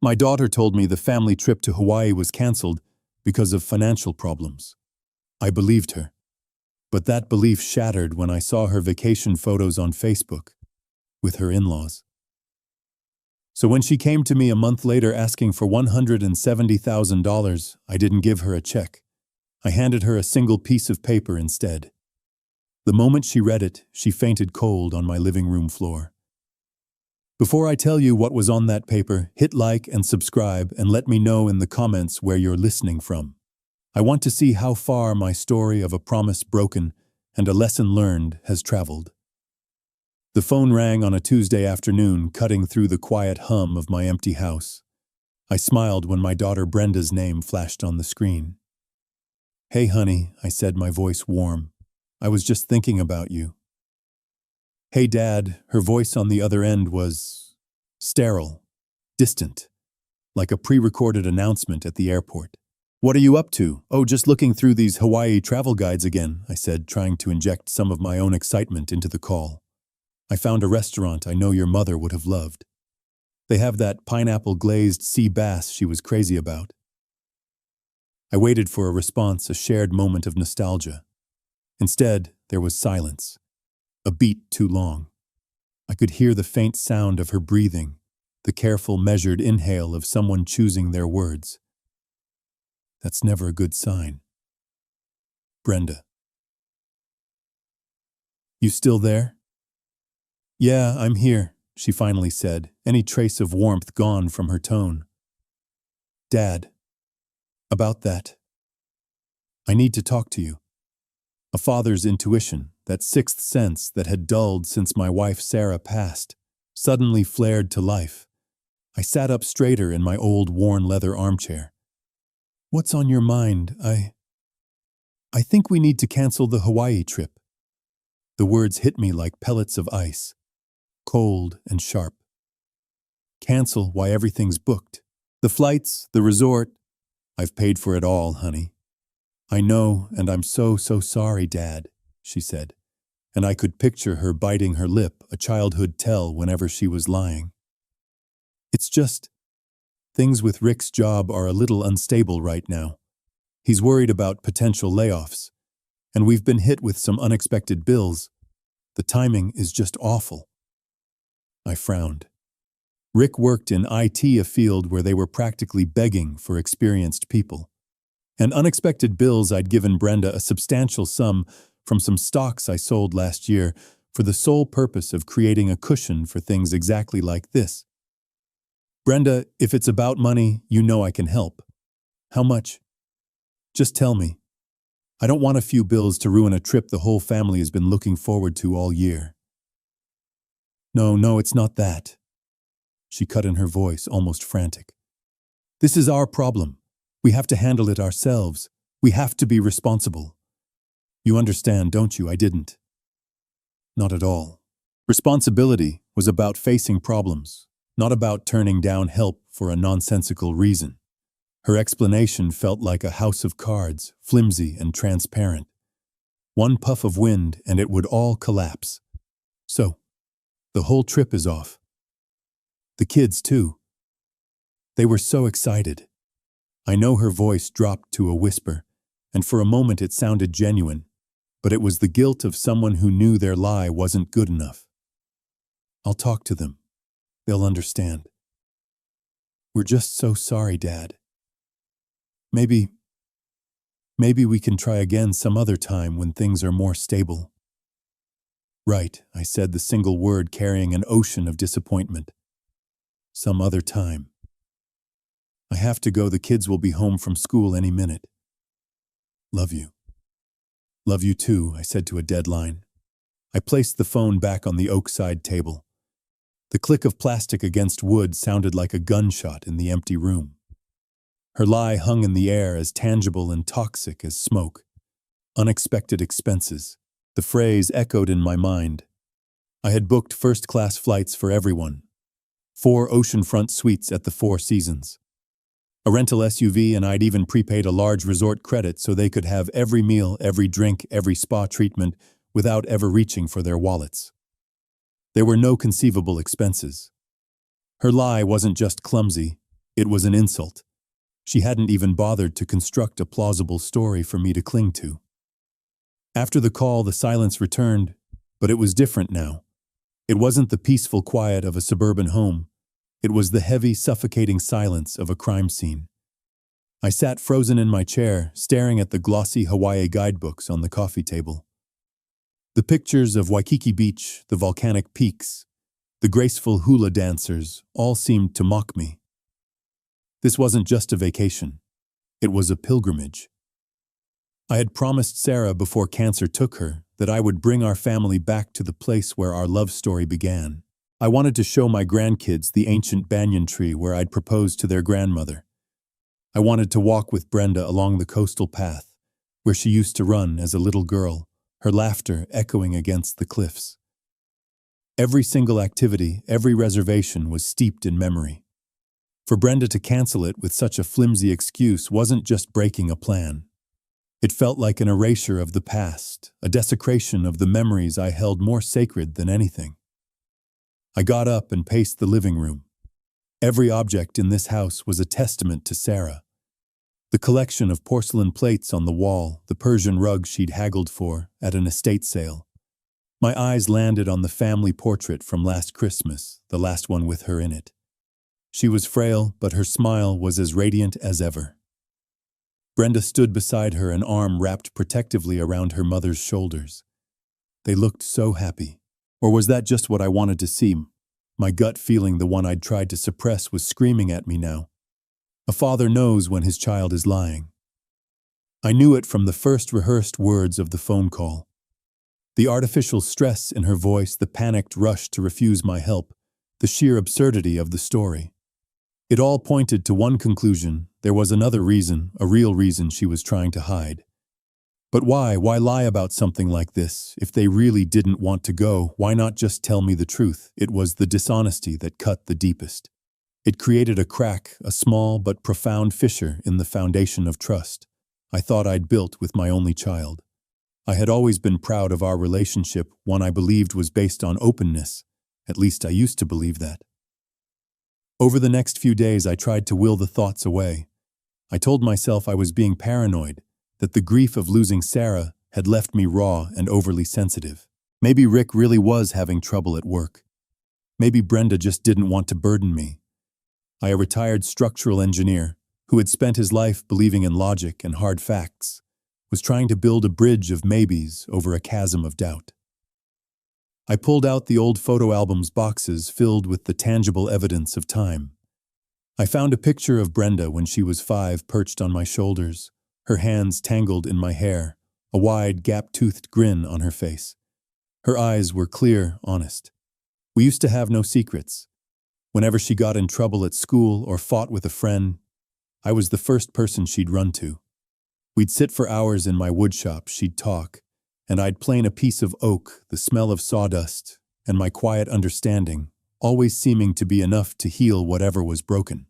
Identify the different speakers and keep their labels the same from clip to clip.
Speaker 1: My daughter told me the family trip to Hawaii was canceled because of financial problems. I believed her. But that belief shattered when I saw her vacation photos on Facebook with her in-laws. So when she came to me a month later asking for $170,000, I didn't give her a check. I handed her a single piece of paper instead. The moment she read it, she fainted cold on my living room floor. Before I tell you what was on that paper, hit like and subscribe and let me know in the comments where you're listening from. I want to see how far my story of a promise broken and a lesson learned has traveled. The phone rang on a Tuesday afternoon, cutting through the quiet hum of my empty house. I smiled when my daughter Brenda's name flashed on the screen. "Hey, honey," I said, my voice warm. "I was just thinking about you." "Hey, Dad," her voice on the other end was sterile, distant, like a pre-recorded announcement at the airport. "What are you up to?" "Oh, just looking through these Hawaii travel guides again," I said, trying to inject some of my own excitement into the call. "I found a restaurant I know your mother would have loved. They have that pineapple-glazed sea bass she was crazy about." I waited for a response, a shared moment of nostalgia. Instead, there was silence, a beat too long. I could hear the faint sound of her breathing, the careful, measured inhale of someone choosing their words. That's never a good sign. "Brenda. You still there?" "Yeah, I'm here," she finally said, any trace of warmth gone from her tone. "Dad. About that. I need to talk to you." A father's intuition, that sixth sense that had dulled since my wife Sarah passed, suddenly flared to life. I sat up straighter in my old worn leather armchair. "What's on your mind? I think we need to cancel the Hawaii trip." The words hit me like pellets of ice, cold and sharp. "Cancel? Why, everything's booked. The flights, the resort. I've paid for it all, honey." "I know, and I'm so sorry, Dad," she said, and I could picture her biting her lip, a childhood tell whenever she was lying. "It's just, things with Rick's job are a little unstable right now. He's worried about potential layoffs, and we've been hit with some unexpected bills. The timing is just awful." I frowned. Rick worked in IT, a field where they were practically begging for experienced people. And unexpected bills, I'd given Brenda a substantial sum from some stocks I sold last year for the sole purpose of creating a cushion for things exactly like this. "Brenda, if it's about money, you know I can help." "How much?" "Just tell me. I don't want a few bills to ruin a trip the whole family has been looking forward to all year." No, it's not that." She cut in her voice, almost frantic. "This is our problem. We have to handle it ourselves. We have to be responsible. You understand, don't you? I didn't." "Not at all. Responsibility was about facing problems, not about turning down help for a nonsensical reason." Her explanation felt like a house of cards, flimsy and transparent. One puff of wind and it would all collapse. "So, the whole trip is off. The kids, too." They were so excited. I know her voice dropped to a whisper, and for a moment it sounded genuine, but it was the guilt of someone who knew their lie wasn't good enough. "I'll talk to them. They'll understand. We're just so sorry, Dad. Maybe we can try again some other time when things are more stable." "Right," I said, the single word carrying an ocean of disappointment. "Some other time. I have to go. The kids will be home from school any minute. Love you." "Love you too," I said to a dead line. I placed the phone back on the oak side table. The click of plastic against wood sounded like a gunshot in the empty room. Her lie hung in the air, as tangible and toxic as smoke. Unexpected expenses. The phrase echoed in my mind. I had booked first-class flights for everyone. 4 oceanfront suites at the Four Seasons. A rental SUV, and I'd even prepaid a large resort credit so they could have every meal, every drink, every spa treatment without ever reaching for their wallets. There were no conceivable expenses. Her lie wasn't just clumsy, It was an insult. She hadn't even bothered to construct a plausible story for me to cling to. After the call, the silence returned, but it was different now. It wasn't the peaceful quiet of a suburban home. It was the heavy, suffocating silence of a crime scene. I sat frozen in my chair, staring at the glossy Hawaii guidebooks on the coffee table. The pictures of Waikiki Beach, the volcanic peaks, the graceful hula dancers, all seemed to mock me. This wasn't just a vacation. It was a pilgrimage. I had promised Sarah before cancer took her that I would bring our family back to the place where our love story began. I wanted to show my grandkids the ancient banyan tree where I'd proposed to their grandmother. I wanted to walk with Brenda along the coastal path, where she used to run as a little girl, her laughter echoing against the cliffs. Every single activity, every reservation was steeped in memory. For Brenda to cancel it with such a flimsy excuse wasn't just breaking a plan. It felt like an erasure of the past, a desecration of the memories I held more sacred than anything. I got up and paced the living room. Every object in this house was a testament to Sarah. The collection of porcelain plates on the wall, the Persian rug she'd haggled for at an estate sale. My eyes landed on the family portrait from last Christmas, the last one with her in it. She was frail, but her smile was as radiant as ever. Brenda stood beside her, an arm wrapped protectively around her mother's shoulders. They looked so happy. Or was that just what I wanted to see? My gut feeling, the one I'd tried to suppress, was screaming at me now. A father knows when his child is lying. I knew it from the first rehearsed words of the phone call. The artificial stress in her voice, the panicked rush to refuse my help, the sheer absurdity of the story. It all pointed to one conclusion: there was another reason, a real reason she was trying to hide. But why? Why lie about something like this? If they really didn't want to go, why not just tell me the truth? It was the dishonesty that cut the deepest. It created a crack, a small but profound fissure in the foundation of trust I thought I'd built with my only child. I had always been proud of our relationship, one I believed was based on openness. At least I used to believe that. Over the next few days, I tried to will the thoughts away. I told myself I was being paranoid, that the grief of losing Sarah had left me raw and overly sensitive. Maybe Rick really was having trouble at work. Maybe Brenda just didn't want to burden me. A retired structural engineer, who had spent his life believing in logic and hard facts, was trying to build a bridge of maybes over a chasm of doubt. I pulled out the old photo album's boxes filled with the tangible evidence of time. I found a picture of Brenda when she was 5, perched on my shoulders, her hands tangled in my hair, a wide, gap-toothed grin on her face. Her eyes were clear, honest. We used to have no secrets. Whenever she got in trouble at school or fought with a friend, I was the first person she'd run to. We'd sit for hours in my woodshop, she'd talk, and I'd plane a piece of oak, the smell of sawdust, and my quiet understanding, always seeming to be enough to heal whatever was broken.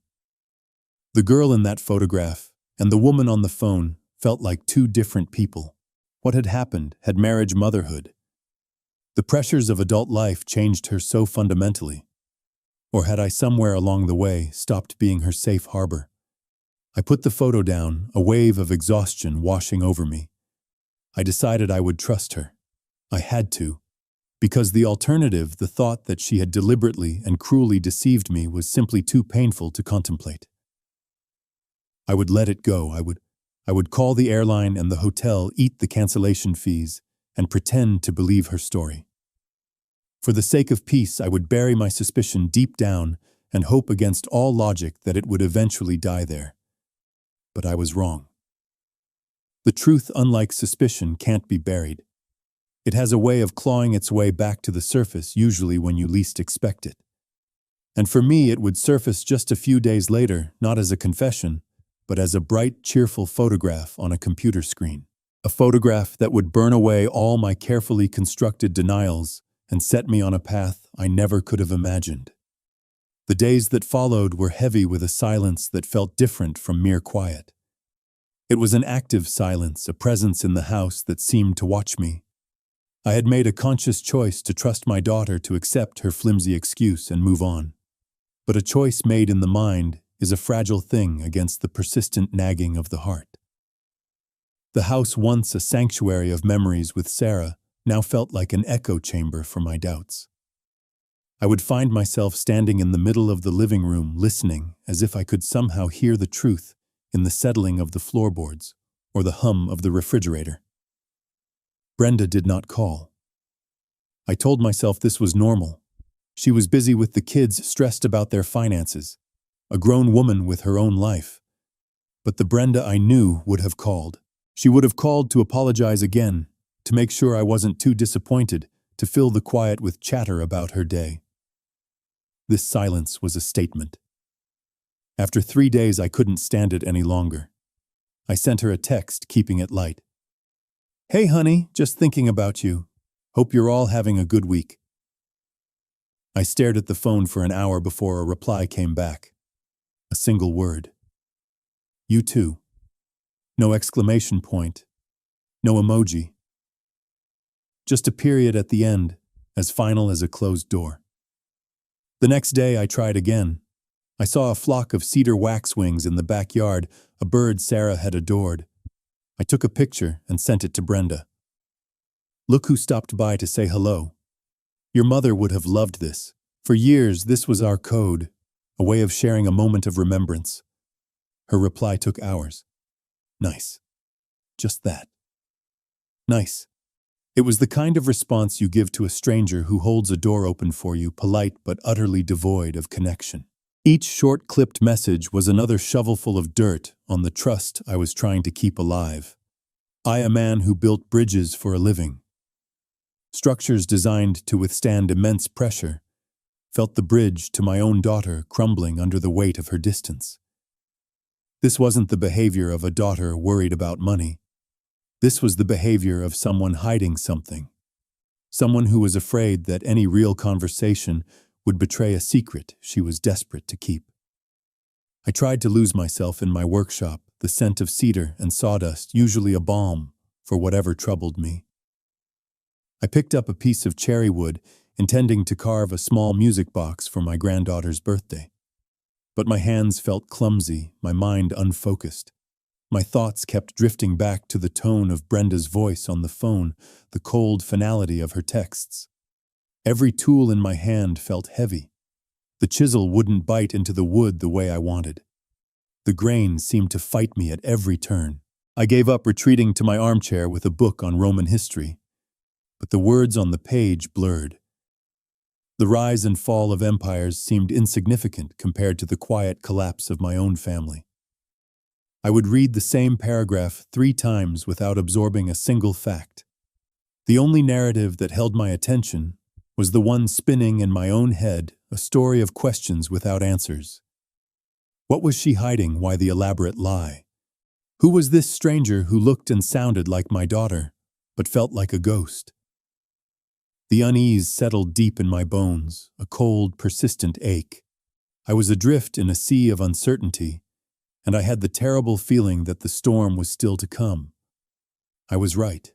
Speaker 1: The girl in that photograph and the woman on the phone felt like two different people. What had happened? Had marriage, motherhood? The pressures of adult life changed her so fundamentally. Or had I somewhere along the way stopped being her safe harbor? I put the photo down, a wave of exhaustion washing over me. I decided I would trust her. I had to, because the alternative, the thought that she had deliberately and cruelly deceived me, was simply too painful to contemplate. I would let it go. I would call the airline and the hotel, eat the cancellation fees, and pretend to believe her story. For the sake of peace, I would bury my suspicion deep down and hope against all logic that it would eventually die there. But I was wrong. The truth, unlike suspicion, can't be buried. It has a way of clawing its way back to the surface, usually when you least expect it. And for me, it would surface just a few days later, not as a confession, but as a bright, cheerful photograph on a computer screen. A photograph that would burn away all my carefully constructed denials and set me on a path I never could have imagined. The days that followed were heavy with a silence that felt different from mere quiet. It was an active silence, a presence in the house that seemed to watch me. I had made a conscious choice to trust my daughter, to accept her flimsy excuse and move on. But a choice made in the mind is a fragile thing against the persistent nagging of the heart. The house, once a sanctuary of memories with Sarah, now felt like an echo chamber for my doubts. I would find myself standing in the middle of the living room listening as if I could somehow hear the truth in the settling of the floorboards or the hum of the refrigerator. Brenda did not call. I told myself this was normal. She was busy with the kids, stressed about their finances, a grown woman with her own life. But the Brenda I knew would have called. She would have called to apologize again, to make sure I wasn't too disappointed, to fill the quiet with chatter about her day. This silence was a statement. After 3 days, I couldn't stand it any longer. I sent her a text, keeping it light. "Hey, honey, just thinking about you. Hope you're all having a good week." I stared at the phone for an hour before a reply came back. A single word. "You too." No exclamation point. No emoji. Just a period at the end, as final as a closed door. The next day I tried again. I saw a flock of cedar waxwings in the backyard, a bird Sarah had adored. I took a picture and sent it to Brenda. "Look who stopped by to say hello. Your mother would have loved this. For years, this was our code, a way of sharing a moment of remembrance." Her reply took hours. "Nice." Just that. Nice. It was the kind of response you give to a stranger who holds a door open for you, polite but utterly devoid of connection. Each short clipped message was another shovelful of dirt on the trust I was trying to keep alive. I, a man who built bridges for a living, structures designed to withstand immense pressure, felt the bridge to my own daughter crumbling under the weight of her distance. This wasn't the behavior of a daughter worried about money. This was the behavior of someone hiding something. Someone who was afraid that any real conversation would betray a secret she was desperate to keep. I tried to lose myself in my workshop, the scent of cedar and sawdust, usually a balm for whatever troubled me. I picked up a piece of cherry wood, intending to carve a small music box for my granddaughter's birthday. But my hands felt clumsy, my mind unfocused. My thoughts kept drifting back to the tone of Brenda's voice on the phone, the cold finality of her texts. Every tool in my hand felt heavy. The chisel wouldn't bite into the wood the way I wanted. The grain seemed to fight me at every turn. I gave up, retreating to my armchair with a book on Roman history. But the words on the page blurred. The rise and fall of empires seemed insignificant compared to the quiet collapse of my own family. I would read the same paragraph 3 times without absorbing a single fact. The only narrative that held my attention was the one spinning in my own head, a story of questions without answers. What was she hiding? Why the elaborate lie? Who was this stranger who looked and sounded like my daughter, but felt like a ghost? The unease settled deep in my bones, a cold, persistent ache. I was adrift in a sea of uncertainty, and I had the terrible feeling that the storm was still to come. I was right.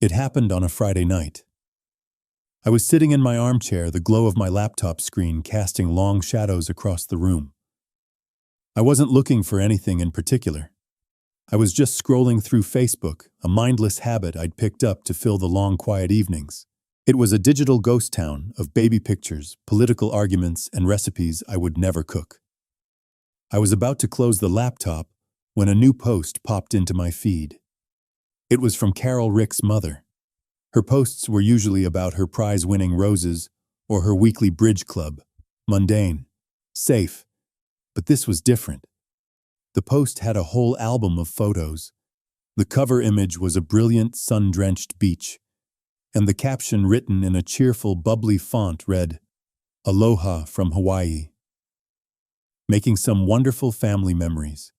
Speaker 1: It happened on a Friday night. I was sitting in my armchair, the glow of my laptop screen casting long shadows across the room. I wasn't looking for anything in particular. I was just scrolling through Facebook, a mindless habit I'd picked up to fill the long, quiet evenings. It was a digital ghost town of baby pictures, political arguments, and recipes I would never cook. I was about to close the laptop when a new post popped into my feed. It was from Carol Rick's mother. Her posts were usually about her prize-winning roses or her weekly bridge club. Mundane. Safe. But this was different. The post had a whole album of photos. The cover image was a brilliant, sun-drenched beach, and the caption, written in a cheerful, bubbly font, read, "Aloha from Hawaii. Making some wonderful family memories."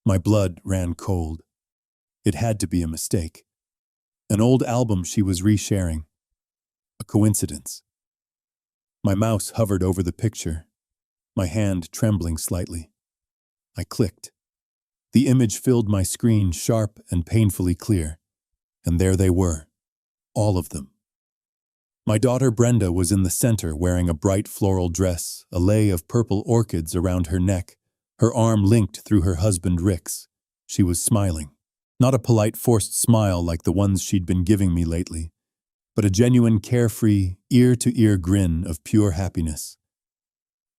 Speaker 1: My blood ran cold. It had to be a mistake. An old album she was resharing. A coincidence. My mouse hovered over the picture, my hand trembling slightly. I clicked. The image filled my screen, sharp and painfully clear, and there they were, all of them. My daughter Brenda was in the center wearing a bright floral dress, a lei of purple orchids around her neck, her arm linked through her husband Rick's. She was smiling. Not a polite forced smile like the ones she'd been giving me lately, but a genuine carefree, ear-to-ear grin of pure happiness.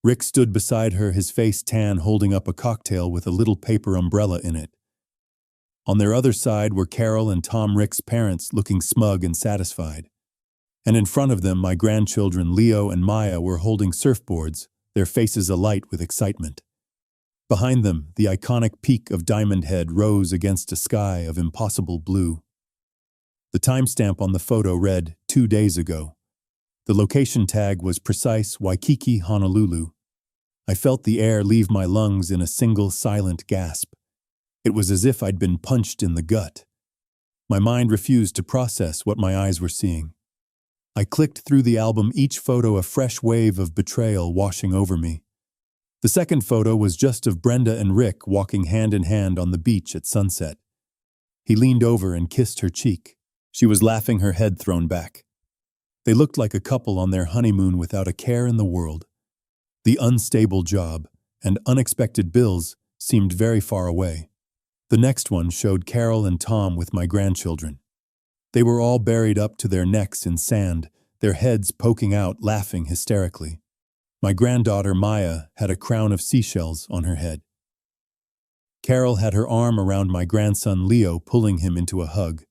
Speaker 1: Rick stood beside her, his face tan, holding up a cocktail with a little paper umbrella in it. On their other side were Carol and Tom, Rick's parents, looking smug and satisfied. And in front of them, my grandchildren Leo and Maya were holding surfboards, their faces alight with excitement. Behind them, the iconic peak of Diamond Head rose against a sky of impossible blue. The timestamp on the photo read 2 days ago. The location tag was precise Waikiki, Honolulu. I felt the air leave my lungs in a single silent gasp. It was as if I'd been punched in the gut. My mind refused to process what my eyes were seeing. I clicked through the album, each photo a fresh wave of betrayal washing over me. The second photo was just of Brenda and Rick walking hand in hand on the beach at sunset. He leaned over and kissed her cheek. She was laughing, her head thrown back. They looked like a couple on their honeymoon without a care in the world. The unstable job and unexpected bills seemed very far away. The next one showed Carol and Tom with my grandchildren. They were all buried up to their necks in sand, their heads poking out, laughing hysterically. My granddaughter Maya had a crown of seashells on her head. Carol had her arm around my grandson Leo, pulling him into a hug.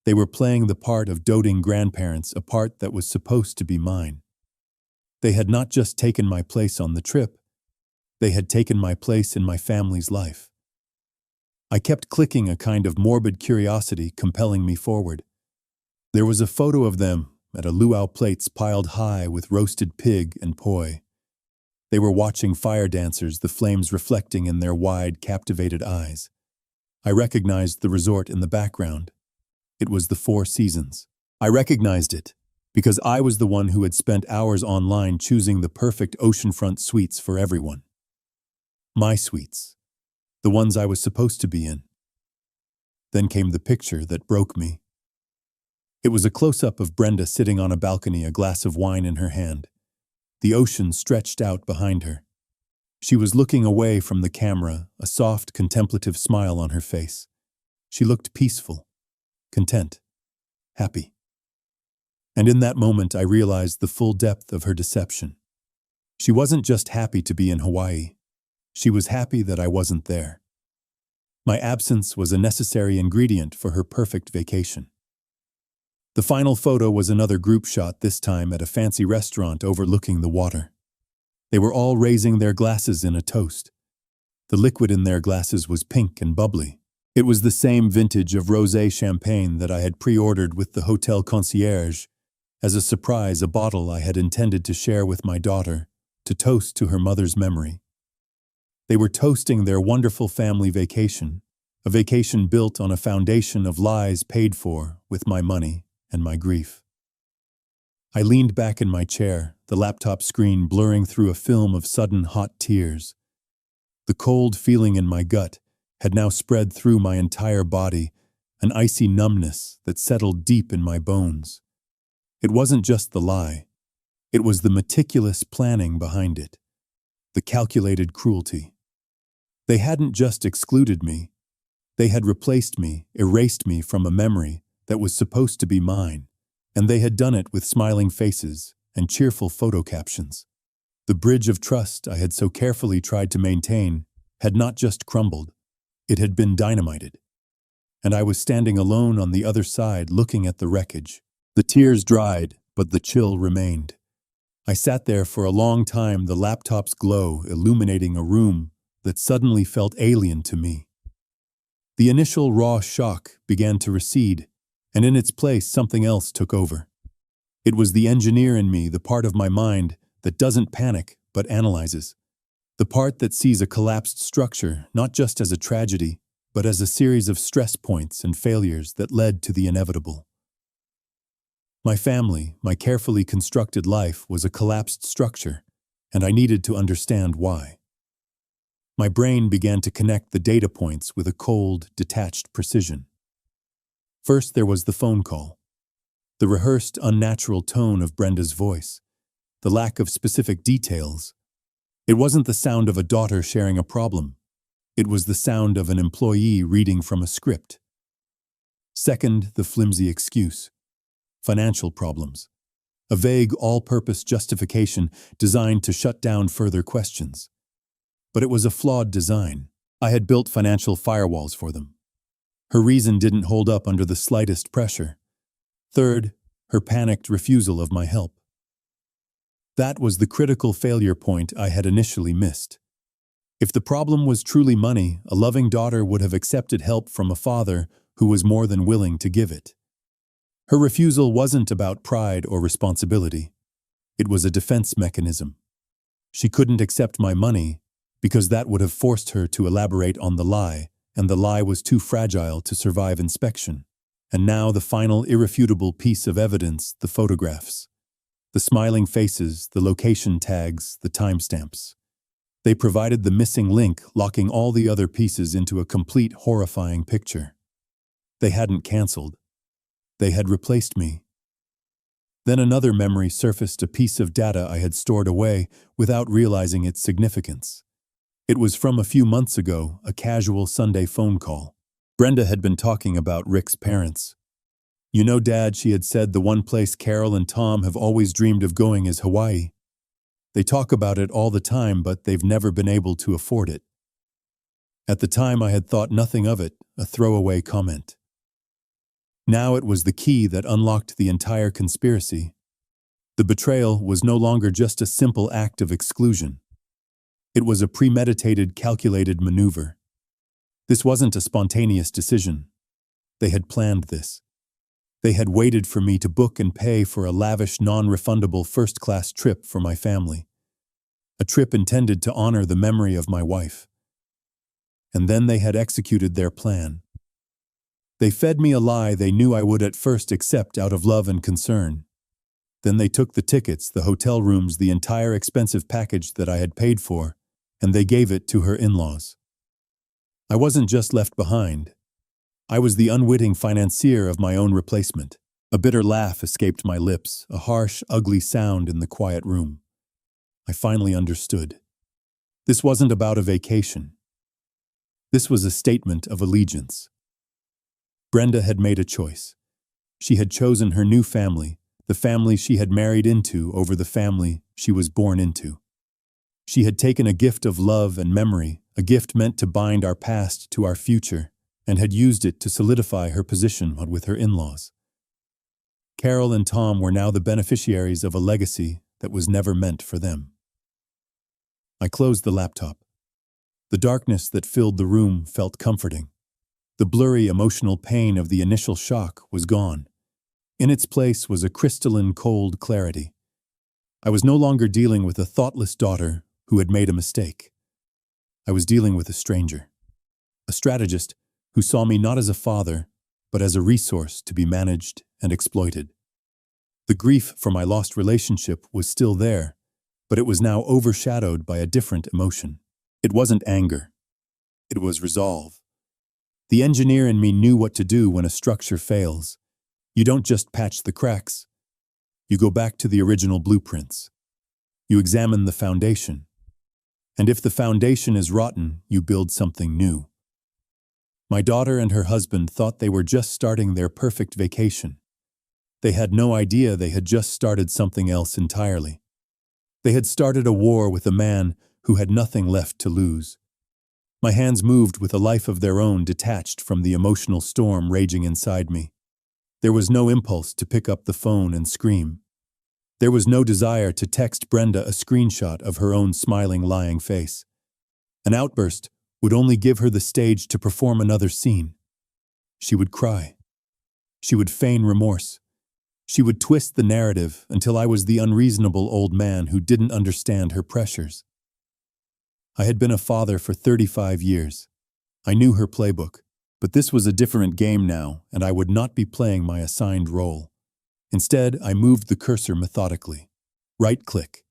Speaker 1: They were playing the part of doting grandparents, a part that was supposed to be mine. They had not just taken my place on the trip, they had taken my place in my family's life. I kept clicking, a kind of morbid curiosity compelling me forward. There was a photo of them at a luau, plates piled high with roasted pig and poi. They were watching fire dancers, the flames reflecting in their wide, captivated eyes. I recognized the resort in the background. It was the Four Seasons. I recognized it because I was the one who had spent hours online choosing the perfect oceanfront suites for everyone. My suites. The ones I was supposed to be in. Then came the picture that broke me. It was a close-up of Brenda sitting on a balcony, a glass of wine in her hand. The ocean stretched out behind her. She was looking away from the camera, a soft, contemplative smile on her face. She looked peaceful, content, happy. And in that moment, I realized the full depth of her deception. She wasn't just happy to be in Hawaii. She was happy that I wasn't there. My absence was a necessary ingredient for her perfect vacation. The final photo was another group shot, this time at a fancy restaurant overlooking the water. They were all raising their glasses in a toast. The liquid in their glasses was pink and bubbly. It was the same vintage of rosé champagne that I had pre-ordered with the hotel concierge. As a surprise, a bottle I had intended to share with my daughter, to toast to her mother's memory. They were toasting their wonderful family vacation, a vacation built on a foundation of lies paid for with my money and my grief. I leaned back in my chair, the laptop screen blurring through a film of sudden hot tears. The cold feeling in my gut had now spread through my entire body, an icy numbness that settled deep in my bones. It wasn't just the lie. It was the meticulous planning behind it, the calculated cruelty. They hadn't just excluded me. They had replaced me, erased me from a memory that was supposed to be mine, and they had done it with smiling faces and cheerful photo captions. The bridge of trust I had so carefully tried to maintain had not just crumbled, it had been dynamited. And I was standing alone on the other side looking at the wreckage. The tears dried, but the chill remained. I sat there for a long time, the laptop's glow illuminating a room that suddenly felt alien to me. The initial raw shock began to recede, and in its place something else took over. It was the engineer in me, the part of my mind that doesn't panic but analyzes. The part that sees a collapsed structure not just as a tragedy, but as a series of stress points and failures that led to the inevitable. My family, my carefully constructed life, was a collapsed structure, and I needed to understand why. My brain began to connect the data points with a cold, detached precision. First, there was the phone call. The rehearsed, unnatural tone of Brenda's voice. The lack of specific details. It wasn't the sound of a daughter sharing a problem. It was the sound of an employee reading from a script. Second, the flimsy excuse. Financial problems. A vague, all-purpose justification designed to shut down further questions. But it was a flawed design. I had built financial firewalls for them. Her reason didn't hold up under the slightest pressure. Third, her panicked refusal of my help. That was the critical failure point I had initially missed. If the problem was truly money, a loving daughter would have accepted help from a father who was more than willing to give it. Her refusal wasn't about pride or responsibility. It was a defense mechanism. She couldn't accept my money because that would have forced her to elaborate on the lie, and the lie was too fragile to survive inspection. And now the final irrefutable piece of evidence, the photographs. The smiling faces, the location tags, the timestamps. They provided the missing link, locking all the other pieces into a complete, horrifying picture. They hadn't canceled. They had replaced me. Then another memory surfaced, a piece of data I had stored away without realizing its significance. It was from a few months ago, a casual Sunday phone call. Brenda had been talking about Rick's parents. "You know, Dad," she had said, "the one place Carol and Tom have always dreamed of going is Hawaii. They talk about it all the time, but they've never been able to afford it." At the time, I had thought nothing of it, a throwaway comment. Now it was the key that unlocked the entire conspiracy. The betrayal was no longer just a simple act of exclusion. It was a premeditated, calculated maneuver. This wasn't a spontaneous decision. They had planned this. They had waited for me to book and pay for a lavish, non-refundable first-class trip for my family. A trip intended to honor the memory of my wife. And then they had executed their plan. They fed me a lie they knew I would at first accept out of love and concern. Then they took the tickets, the hotel rooms, the entire expensive package that I had paid for, and they gave it to her in-laws. I wasn't just left behind. I was the unwitting financier of my own replacement. A bitter laugh escaped my lips, a harsh, ugly sound in the quiet room. I finally understood. This wasn't about a vacation. This was a statement of allegiance. Brenda had made a choice. She had chosen her new family, the family she had married into over the family she was born into. She had taken a gift of love and memory, a gift meant to bind our past to our future, and had used it to solidify her position with her in-laws. Carol and Tom were now the beneficiaries of a legacy that was never meant for them. I closed the laptop. The darkness that filled the room felt comforting. The blurry emotional pain of the initial shock was gone. In its place was a crystalline, cold clarity. I was no longer dealing with a thoughtless daughter who had made a mistake. I was dealing with a stranger, a strategist who saw me not as a father, but as a resource to be managed and exploited. The grief for my lost relationship was still there, but it was now overshadowed by a different emotion. It wasn't anger. It was resolve. The engineer in me knew what to do when a structure fails. You don't just patch the cracks. You go back to the original blueprints. You examine the foundation. And if the foundation is rotten, you build something new. My daughter and her husband thought they were just starting their perfect vacation. They had no idea they had just started something else entirely. They had started a war with a man who had nothing left to lose. My hands moved with a life of their own, detached from the emotional storm raging inside me. There was no impulse to pick up the phone and scream. There was no desire to text Brenda a screenshot of her own smiling, lying face. An outburst would only give her the stage to perform another scene. She would cry. She would feign remorse. She would twist the narrative until I was the unreasonable old man who didn't understand her pressures. I had been a father for 35 years. I knew her playbook, but this was a different game now, and I would not be playing my assigned role. Instead, I moved the cursor methodically. Right-click.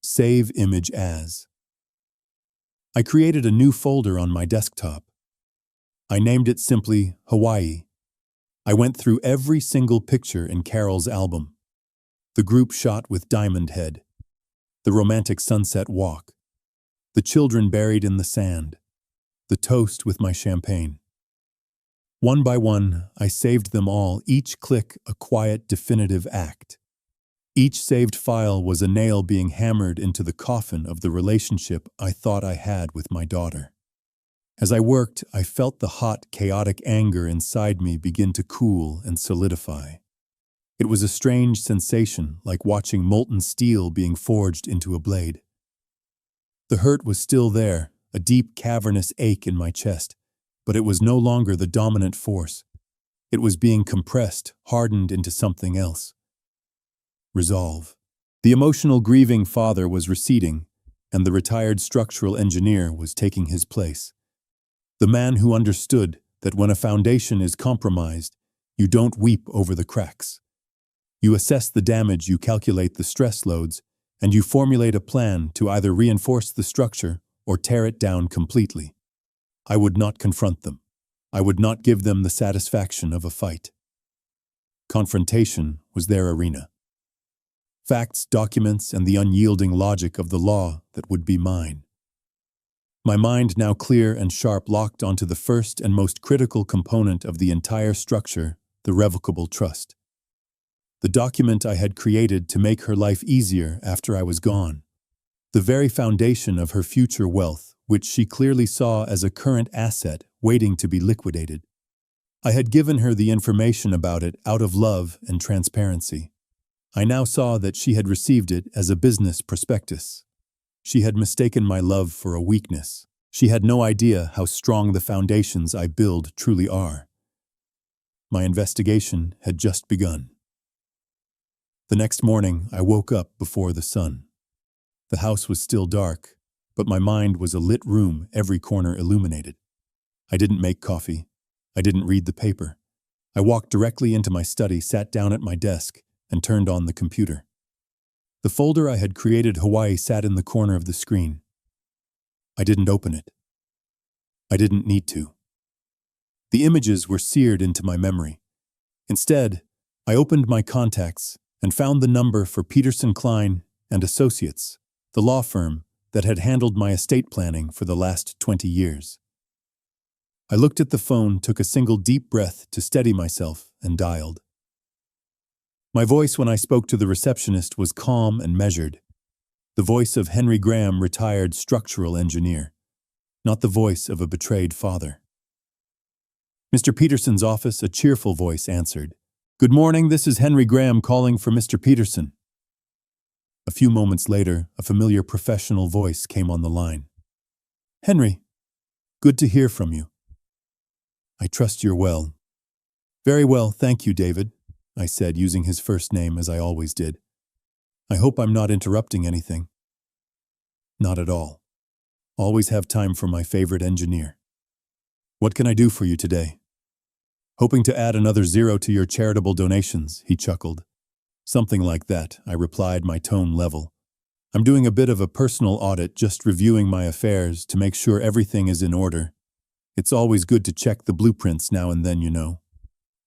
Speaker 1: Save image as. I created a new folder on my desktop. I named it simply Hawaii. I went through every single picture in Carol's album. The group shot with Diamond Head, the romantic sunset walk, the children buried in the sand, the toast with my champagne. One by one, I saved them all, each click a quiet, definitive act. Each saved file was a nail being hammered into the coffin of the relationship I thought I had with my daughter. As I worked, I felt the hot, chaotic anger inside me begin to cool and solidify. It was a strange sensation, like watching molten steel being forged into a blade. The hurt was still there, a deep, cavernous ache in my chest, but it was no longer the dominant force. It was being compressed, hardened into something else. Resolve. The emotional grieving father was receding, and the retired structural engineer was taking his place. The man who understood that when a foundation is compromised, you don't weep over the cracks. You assess the damage, you calculate the stress loads, and you formulate a plan to either reinforce the structure or tear it down completely. I would not confront them. I would not give them the satisfaction of a fight. Confrontation was their arena. Facts, documents, and the unyielding logic of the law that would be mine. My mind, now clear and sharp, locked onto the first and most critical component of the entire structure, the revocable trust. The document I had created to make her life easier after I was gone. The very foundation of her future wealth, which she clearly saw as a current asset waiting to be liquidated. I had given her the information about it out of love and transparency. I now saw that she had received it as a business prospectus. She had mistaken my love for a weakness. She had no idea how strong the foundations I build truly are. My investigation had just begun. The next morning, I woke up before the sun. The house was still dark, but my mind was a lit room, every corner illuminated. I didn't make coffee. I didn't read the paper. I walked directly into my study, sat down at my desk, and turned on the computer. The folder I had created, Hawaii, sat in the corner of the screen. I didn't open it. I didn't need to. The images were seared into my memory. Instead, I opened my contacts and found the number for Peterson Klein and Associates, the law firm that had handled my estate planning for the last 20 years. I looked at the phone, took a single deep breath to steady myself, and dialed. My voice when I spoke to the receptionist was calm and measured, the voice of Henry Graham, retired structural engineer, not the voice of a betrayed father. Mr. Peterson's office, a cheerful voice answered. "Good morning, this is Henry Graham calling for Mr. Peterson." A few moments later, a familiar professional voice came on the line. "Henry, good to hear from you. I trust you're well." "Very well, thank you, David," I said, using his first name as I always did. "I hope I'm not interrupting anything." "Not at all. Always have time for my favorite engineer. What can I do for you today?" "Hoping to add another zero to your charitable donations," he chuckled. "Something like that," I replied, my tone level. "I'm doing a bit of a personal audit, just reviewing my affairs to make sure everything is in order. It's always good to check the blueprints now and then, you know."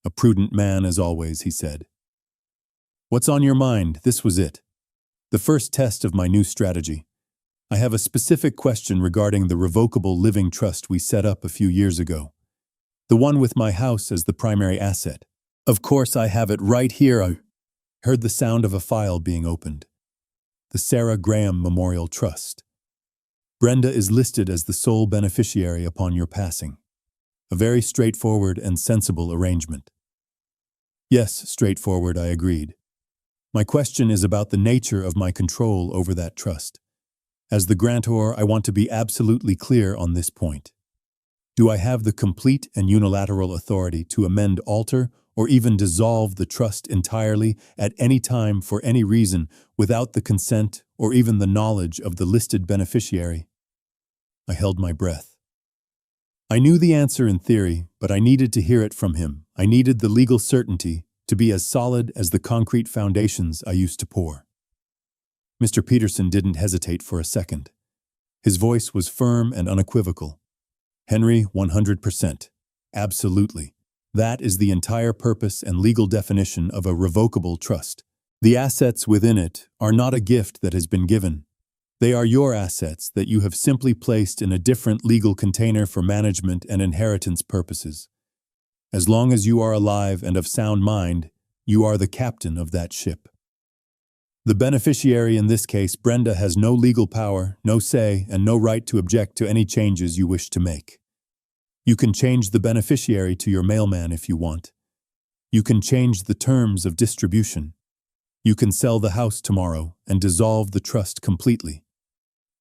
Speaker 1: "A prudent man as always," he said. "What's on your mind?" This was it. The first test of my new strategy. "I have a specific question regarding the revocable living trust we set up a few years ago. The one with my house as the primary asset. Of course, I have it right here." I heard the sound of a file being opened. The Sarah Graham Memorial Trust. "Brenda is listed as the sole beneficiary upon your passing. A very straightforward and sensible arrangement." "Yes, straightforward," I agreed. "My question is about the nature of my control over that trust. As the grantor, I want to be absolutely clear on this point. Do I have the complete and unilateral authority to amend, alter, or even dissolve the trust entirely at any time for any reason without the consent or even the knowledge of the listed beneficiary?" I held my breath. I knew the answer in theory, but I needed to hear it from him. I needed the legal certainty to be as solid as the concrete foundations I used to pour. Mr. Peterson didn't hesitate for a second. His voice was firm and unequivocal. "Henry, 100%. Absolutely. That is the entire purpose and legal definition of a revocable trust. The assets within it are not a gift that has been given. They are your assets that you have simply placed in a different legal container for management and inheritance purposes. As long as you are alive and of sound mind, you are the captain of that ship. The beneficiary in this case, Brenda, has no legal power, no say, and no right to object to any changes you wish to make. You can change the beneficiary to your mailman if you want. You can change the terms of distribution. You can sell the house tomorrow and dissolve the trust completely.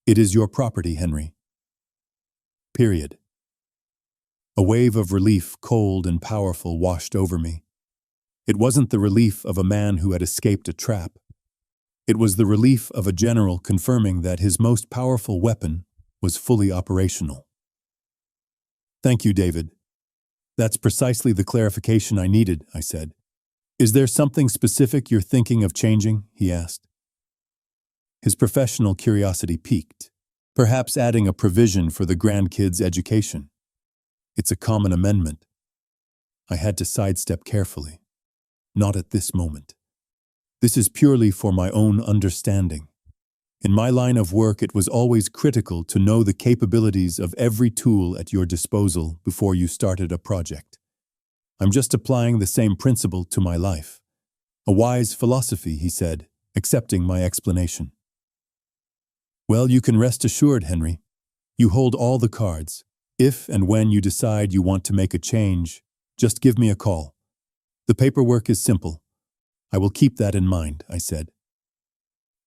Speaker 1: It is your property, Henry. Period. A wave of relief, cold and powerful, washed over me. It wasn't the relief of a man who had escaped a trap. It was the relief of a general confirming that his most powerful weapon was fully operational. Thank you, David. That's precisely the clarification I needed, I said. Is there something specific you're thinking of changing? He asked. His professional curiosity piqued. Perhaps adding a provision for the grandkids' education. It's a common amendment. I had to sidestep carefully. Not at this moment. This is purely for my own understanding. In my line of work, it was always critical to know the capabilities of every tool at your disposal before you started a project. I'm just applying the same principle to my life. A wise philosophy, he said, accepting my explanation. Well, you can rest assured, Henry. You hold all the cards. If and when you decide you want to make a change, just give me a call. The paperwork is simple. I will keep that in mind, I said.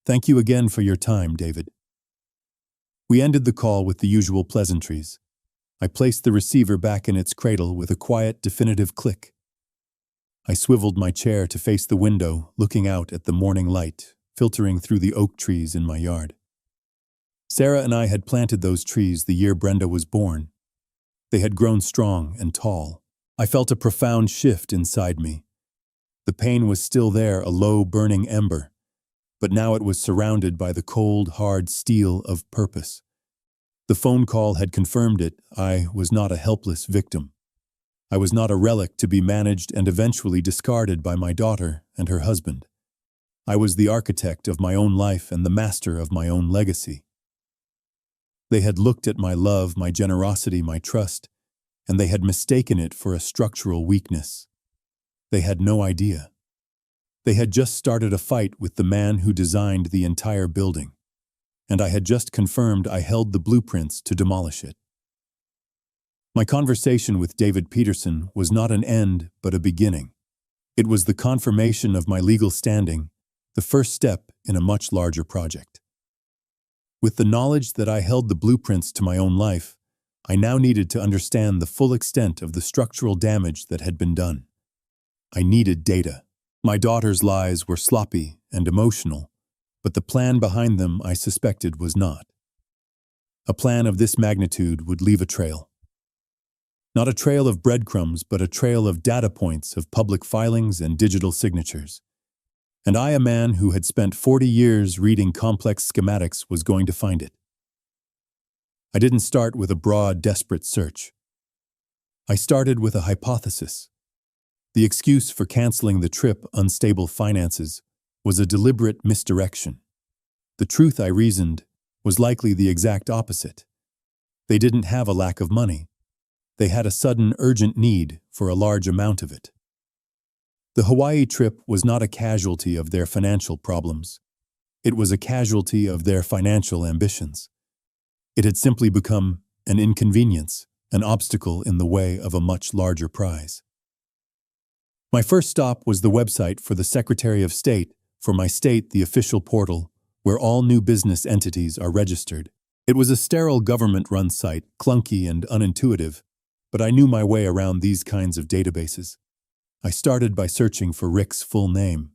Speaker 1: Thank you again for your time, David. We ended the call with the usual pleasantries. I placed the receiver back in its cradle with a quiet, definitive click. I swiveled my chair to face the window, looking out at the morning light, filtering through the oak trees in my yard. Sarah and I had planted those trees the year Brenda was born. They had grown strong and tall. I felt a profound shift inside me. The pain was still there, a low, burning ember, but now it was surrounded by the cold, hard steel of purpose. The phone call had confirmed it. I was not a helpless victim. I was not a relic to be managed and eventually discarded by my daughter and her husband. I was the architect of my own life and the master of my own legacy. They had looked at my love, my generosity, my trust, and they had mistaken it for a structural weakness. They had no idea. They had just started a fight with the man who designed the entire building, and I had just confirmed I held the blueprints to demolish it. My conversation with David Peterson was not an end, but a beginning. It was the confirmation of my legal standing, the first step in a much larger project. With the knowledge that I held the blueprints to my own life, I now needed to understand the full extent of the structural damage that had been done. I needed data. My daughter's lies were sloppy and emotional, but the plan behind them, I suspected, was not. A plan of this magnitude would leave a trail. Not a trail of breadcrumbs, but a trail of data points, of public filings and digital signatures. And I, a man who had spent 40 years reading complex schematics, was going to find it. I didn't start with a broad, desperate search. I started with a hypothesis. The excuse for canceling the trip, unstable finances, was a deliberate misdirection. The truth, I reasoned, was likely the exact opposite. They didn't have a lack of money. They had a sudden, urgent need for a large amount of it. The Hawaii trip was not a casualty of their financial problems. It was a casualty of their financial ambitions. It had simply become an inconvenience, an obstacle in the way of a much larger prize. My first stop was the website for the Secretary of State, for my state, the official portal, where all new business entities are registered. It was a sterile government-run site, clunky and unintuitive, but I knew my way around these kinds of databases. I started by searching for Rick's full name.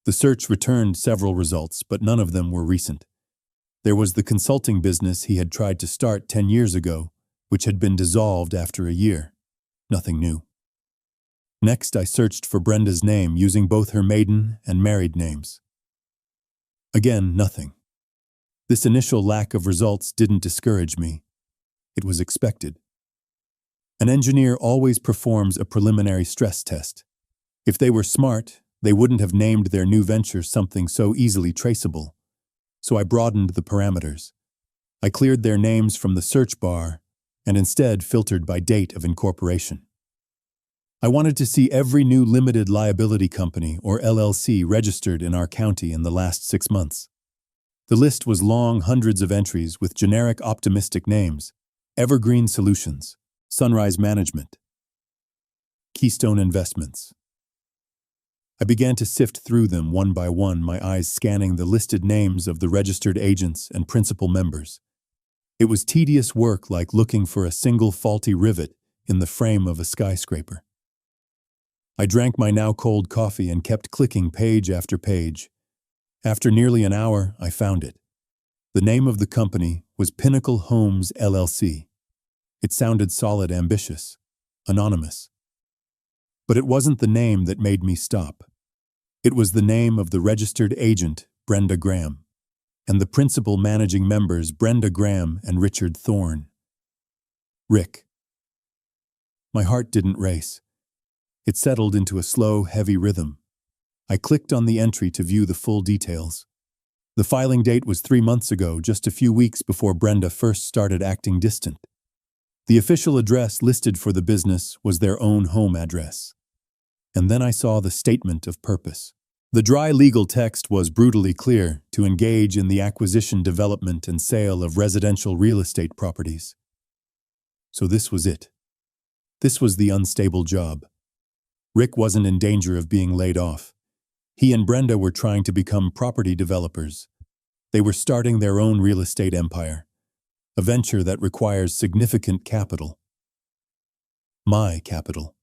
Speaker 1: The search returned several results, but none of them were recent. There was the consulting business he had tried to start 10 years ago, which had been dissolved after a year. Nothing new. Next, I searched for Brenda's name using both her maiden and married names. Again, nothing. This initial lack of results didn't discourage me. It was expected. An engineer always performs a preliminary stress test. If they were smart, they wouldn't have named their new venture something so easily traceable. So I broadened the parameters. I cleared their names from the search bar and instead filtered by date of incorporation. I wanted to see every new limited liability company, or LLC, registered in our county in the last 6 months. The list was long, hundreds of entries with generic optimistic names: Evergreen Solutions, Sunrise Management, Keystone Investments. I began to sift through them one by one, my eyes scanning the listed names of the registered agents and principal members. It was tedious work, like looking for a single faulty rivet in the frame of a skyscraper. I drank my now cold coffee and kept clicking page after page. After nearly an hour, I found it. The name of the company was Pinnacle Homes LLC. It sounded solid, ambitious, anonymous. But it wasn't the name that made me stop. It was the name of the registered agent, Brenda Graham, and the principal managing members, Brenda Graham and Richard Thorne. Rick. My heart didn't race. It settled into a slow, heavy rhythm. I clicked on the entry to view the full details. The filing date was 3 months ago, just a few weeks before Brenda first started acting distant. The official address listed for the business was their own home address. And then I saw the statement of purpose. The dry legal text was brutally clear: to engage in the acquisition, development, and sale of residential real estate properties. So this was it. This was the unstable job. Rick wasn't in danger of being laid off. He and Brenda were trying to become property developers. They were starting their own real estate empire, a venture that requires significant capital. My capital.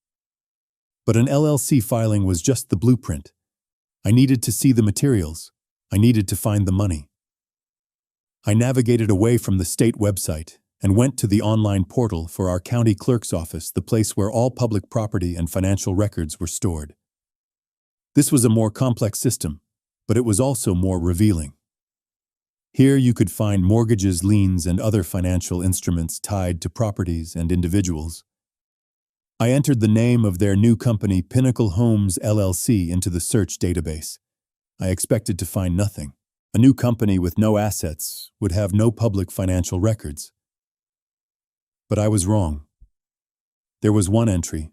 Speaker 1: But an LLC filing was just the blueprint. I needed to see the materials. I needed to find the money. I navigated away from the state website and went to the online portal for our county clerk's office, the place where all public property and financial records were stored. This was a more complex system, but it was also more revealing. Here you could find mortgages, liens, and other financial instruments tied to properties and individuals. I entered the name of their new company, Pinnacle Homes LLC, into the search database. I expected to find nothing. A new company with no assets would have no public financial records. But I was wrong. There was one entry,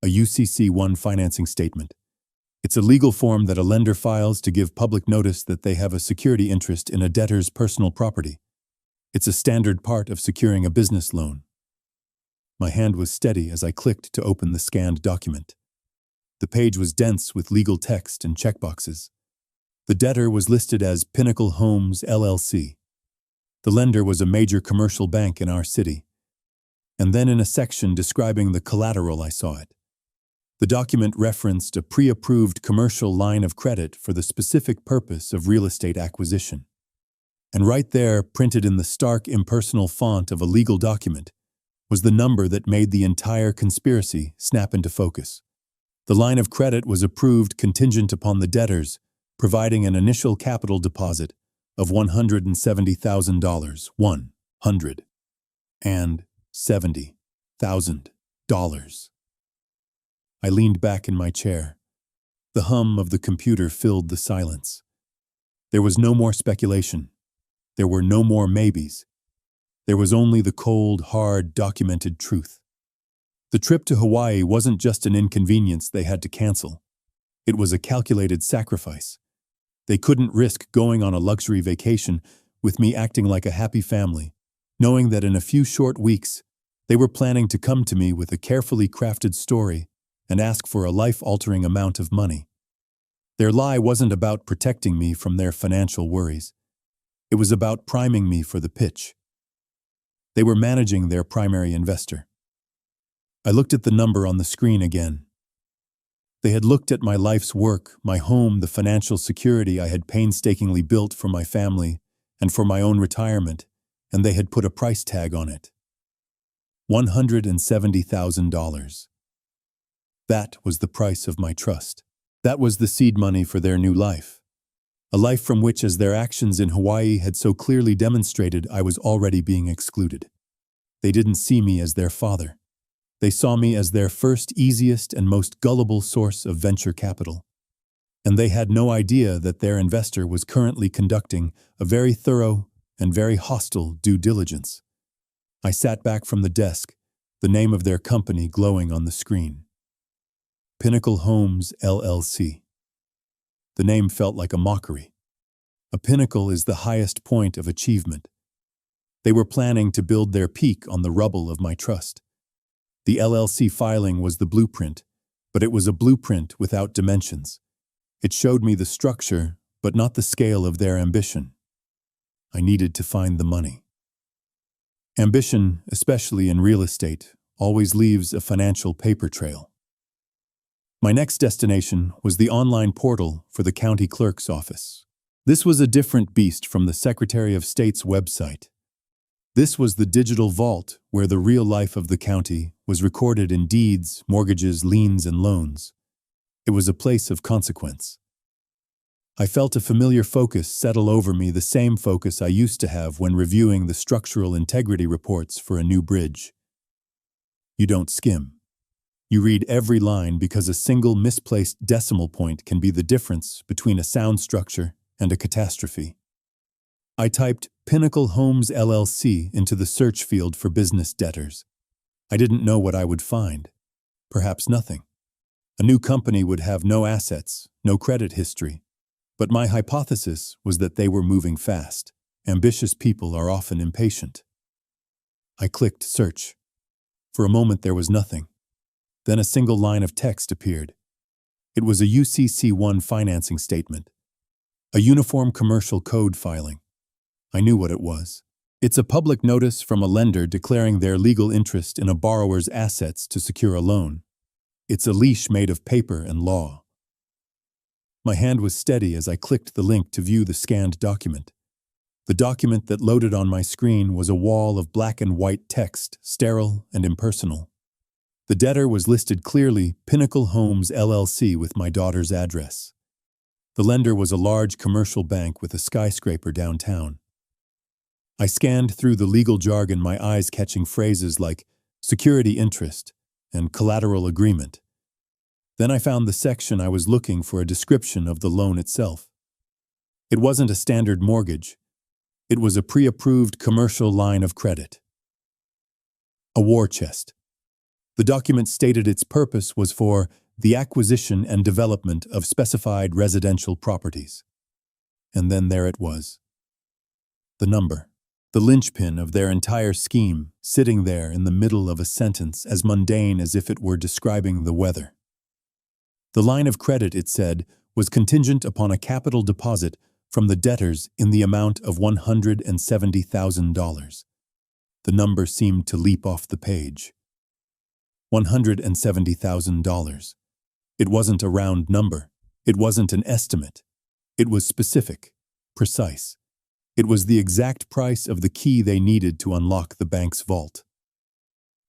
Speaker 1: a UCC-1 financing statement. It's a legal form that a lender files to give public notice that they have a security interest in a debtor's personal property. It's a standard part of securing a business loan. My hand was steady as I clicked to open the scanned document. The page was dense with legal text and checkboxes. The debtor was listed as Pinnacle Homes LLC. The lender was a major commercial bank in our city. And then in a section describing the collateral, I saw it. The document referenced a pre-approved commercial line of credit for the specific purpose of real estate acquisition. And right there, printed in the stark, impersonal font of a legal document, was the number that made the entire conspiracy snap into focus. The line of credit was approved contingent upon the debtors providing an initial capital deposit of $170,000. $170,000. I leaned back in my chair. The hum of the computer filled the silence. There was no more speculation. There were no more maybes. There was only the cold, hard, documented truth. The trip to Hawaii wasn't just an inconvenience they had to cancel. It was a calculated sacrifice. They couldn't risk going on a luxury vacation with me acting like a happy family, knowing that in a few short weeks, they were planning to come to me with a carefully crafted story and ask for a life-altering amount of money. Their lie wasn't about protecting me from their financial worries. It was about priming me for the pitch. They were managing their primary investor. I looked at the number on the screen again. They had looked at my life's work, my home, the financial security I had painstakingly built for my family and for my own retirement, and they had put a price tag on it. $170,000. That was the price of my trust. That was the seed money for their new life. A life from which, as their actions in Hawaii had so clearly demonstrated, I was already being excluded. They didn't see me as their father. They saw me as their first, easiest, and most gullible source of venture capital. And they had no idea that their investor was currently conducting a very thorough and very hostile due diligence. I sat back from the desk, the name of their company glowing on the screen. Pinnacle Homes, LLC. The name felt like a mockery. A pinnacle is the highest point of achievement. They were planning to build their peak on the rubble of my trust. The LLC filing was the blueprint, but it was a blueprint without dimensions. It showed me the structure, but not the scale of their ambition. I needed to find the money. Ambition, especially in real estate, always leaves a financial paper trail. My next destination was the online portal for the county clerk's office. This was a different beast from the Secretary of State's website. This was the digital vault where the real life of the county was recorded in deeds, mortgages, liens, and loans. It was a place of consequence. I felt a familiar focus settle over me, the same focus I used to have when reviewing the structural integrity reports for a new bridge. You don't skim. You read every line because a single misplaced decimal point can be the difference between a sound structure and a catastrophe. I typed Pinnacle Homes LLC into the search field for business debtors. I didn't know what I would find. Perhaps nothing. A new company would have no assets, no credit history. But my hypothesis was that they were moving fast. Ambitious people are often impatient. I clicked search. For a moment there was nothing. Then a single line of text appeared. It was a UCC-1 financing statement. A Uniform Commercial Code filing. I knew what it was. It's a public notice from a lender declaring their legal interest in a borrower's assets to secure a loan. It's a leash made of paper and law. My hand was steady as I clicked the link to view the scanned document. The document that loaded on my screen was a wall of black and white text, sterile and impersonal. The debtor was listed clearly, Pinnacle Homes LLC, with my daughter's address. The lender was a large commercial bank with a skyscraper downtown. I scanned through the legal jargon, my eyes catching phrases like security interest and collateral agreement. Then I found the section I was looking for, a description of the loan itself. It wasn't a standard mortgage. It was a pre-approved commercial line of credit. A war chest. The document stated its purpose was for the acquisition and development of specified residential properties. And then there it was. The number. The linchpin of their entire scheme, sitting there in the middle of a sentence as mundane as if it were describing the weather. The line of credit, it said, was contingent upon a capital deposit from the debtors in the amount of $170,000. The number seemed to leap off the page. $170,000. It wasn't a round number. It wasn't an estimate. It was specific, precise. It was the exact price of the key they needed to unlock the bank's vault.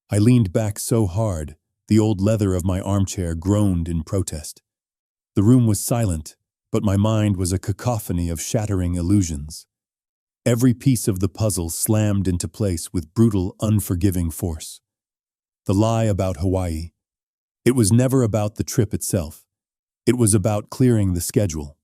Speaker 1: I leaned back so hard, the old leather of my armchair groaned in protest. The room was silent, but my mind was a cacophony of shattering illusions. Every piece of the puzzle slammed into place with brutal, unforgiving force. The lie about Hawaii. It was never about the trip itself. It was about clearing the schedule.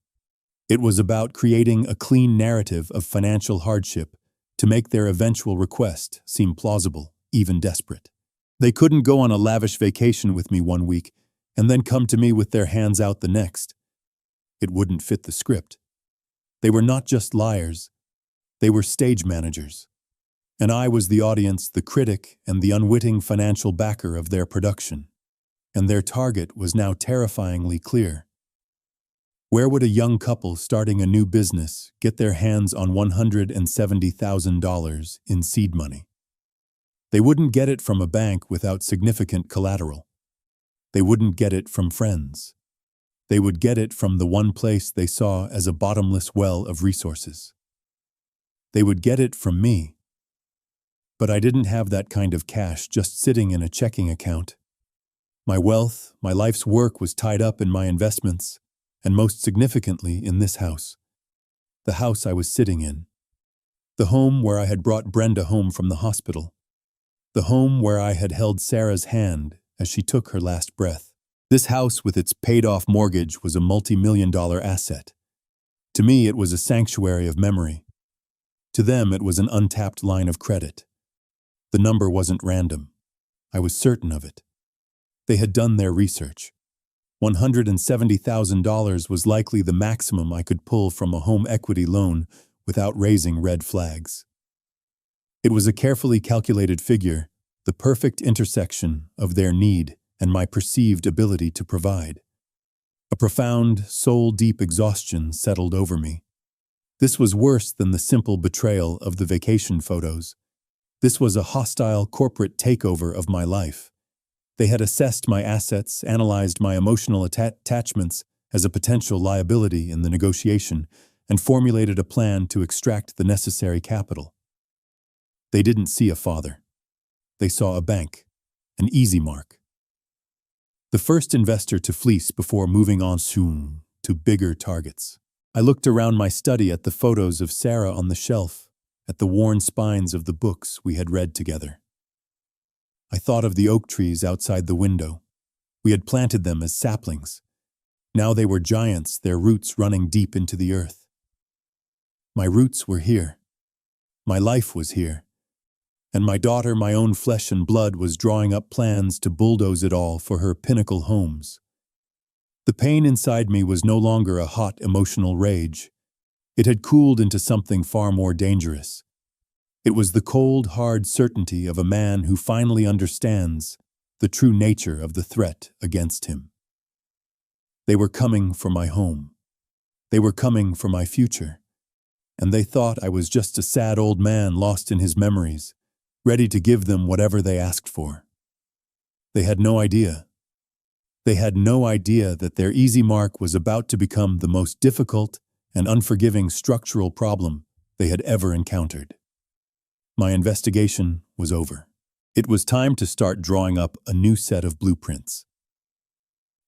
Speaker 1: It was about creating a clean narrative of financial hardship to make their eventual request seem plausible, even desperate. They couldn't go on a lavish vacation with me one week and then come to me with their hands out the next. It wouldn't fit the script. They were not just liars. They were stage managers. And I was the audience, the critic, and the unwitting financial backer of their production. And their target was now terrifyingly clear. Where would a young couple starting a new business get their hands on $170,000 in seed money? They wouldn't get it from a bank without significant collateral. They wouldn't get it from friends. They would get it from the one place they saw as a bottomless well of resources. They would get it from me. But I didn't have that kind of cash just sitting in a checking account. My wealth, my life's work was tied up in my investments, and most significantly in this house. The house I was sitting in. The home where I had brought Brenda home from the hospital. The home where I had held Sarah's hand as she took her last breath. This house with its paid-off mortgage was a multi-million-dollar asset. To me, it was a sanctuary of memory. To them, it was an untapped line of credit. The number wasn't random. I was certain of it. They had done their research. $170,000 was likely the maximum I could pull from a home equity loan without raising red flags. It was a carefully calculated figure, the perfect intersection of their need and my perceived ability to provide. A profound, soul-deep exhaustion settled over me. This was worse than the simple betrayal of the vacation photos. This was a hostile corporate takeover of my life. They had assessed my assets, analyzed my emotional attachments as a potential liability in the negotiation, and formulated a plan to extract the necessary capital. They didn't see a father. They saw a bank, an easy mark. The first investor to fleece before moving on soon to bigger targets. I looked around my study at the photos of Sarah on the shelf, at the worn spines of the books we had read together. I thought of the oak trees outside the window. We had planted them as saplings. Now they were giants, their roots running deep into the earth. My roots were here. My life was here. And my daughter, my own flesh and blood, was drawing up plans to bulldoze it all for her pinnacle homes. The pain inside me was no longer a hot emotional rage. It had cooled into something far more dangerous. It was the cold, hard certainty of a man who finally understands the true nature of the threat against him. They were coming for my home. They were coming for my future. And they thought I was just a sad old man lost in his memories, ready to give them whatever they asked for. They had no idea. They had no idea that their easy mark was about to become the most difficult and unforgiving structural problem they had ever encountered. My investigation was over. It was time to start drawing up a new set of blueprints.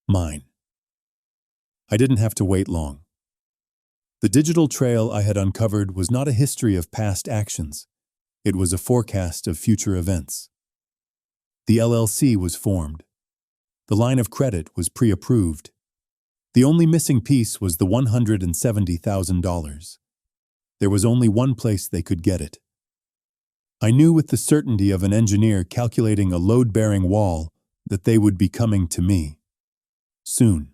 Speaker 1: Mine. I didn't have to wait long. The digital trail I had uncovered was not a history of past actions. It was a forecast of future events. The LLC was formed. The line of credit was pre-approved. The only missing piece was the $170,000. There was only one place they could get it. I knew with the certainty of an engineer calculating a load-bearing wall that they would be coming to me. Soon.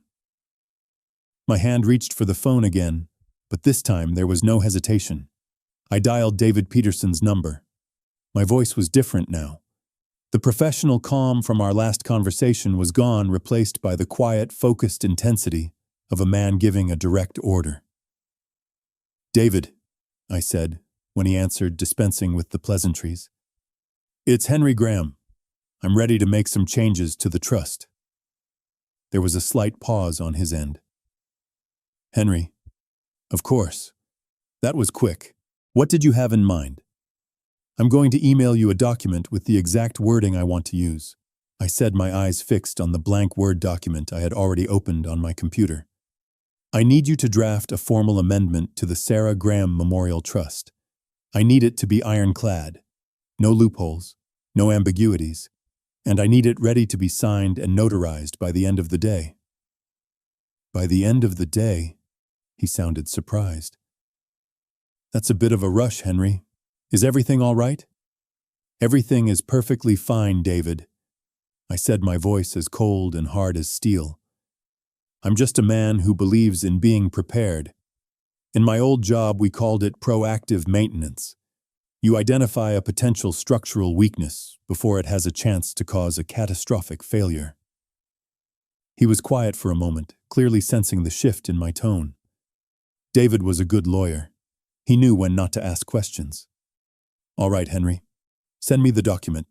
Speaker 1: My hand reached for the phone again, but this time there was no hesitation. I dialed David Peterson's number. My voice was different now. The professional calm from our last conversation was gone, replaced by the quiet, focused intensity of a man giving a direct order. "David," I said, when he answered, dispensing with the pleasantries. "It's Henry Graham. I'm ready to make some changes to the trust." There was a slight pause on his end. "Henry, of course. That was quick. What did you have in mind?" "I'm going to email you a document with the exact wording I want to use," I said, my eyes fixed on the blank Word document I had already opened on my computer. "I need you to draft a formal amendment to the Sarah Graham Memorial Trust. I need it to be ironclad. No loopholes, no ambiguities, and I need it ready to be signed and notarized by the end of the day." "By the end of the day?" He sounded surprised. "That's a bit of a rush, Henry. Is everything all right?" "Everything is perfectly fine, David," I said, my voice as cold and hard as steel. "I'm just a man who believes in being prepared. In my old job, we called it proactive maintenance. You identify a potential structural weakness before it has a chance to cause a catastrophic failure." He was quiet for a moment, clearly sensing the shift in my tone. David was a good lawyer. He knew when not to ask questions. "All right, Henry. Send me the document.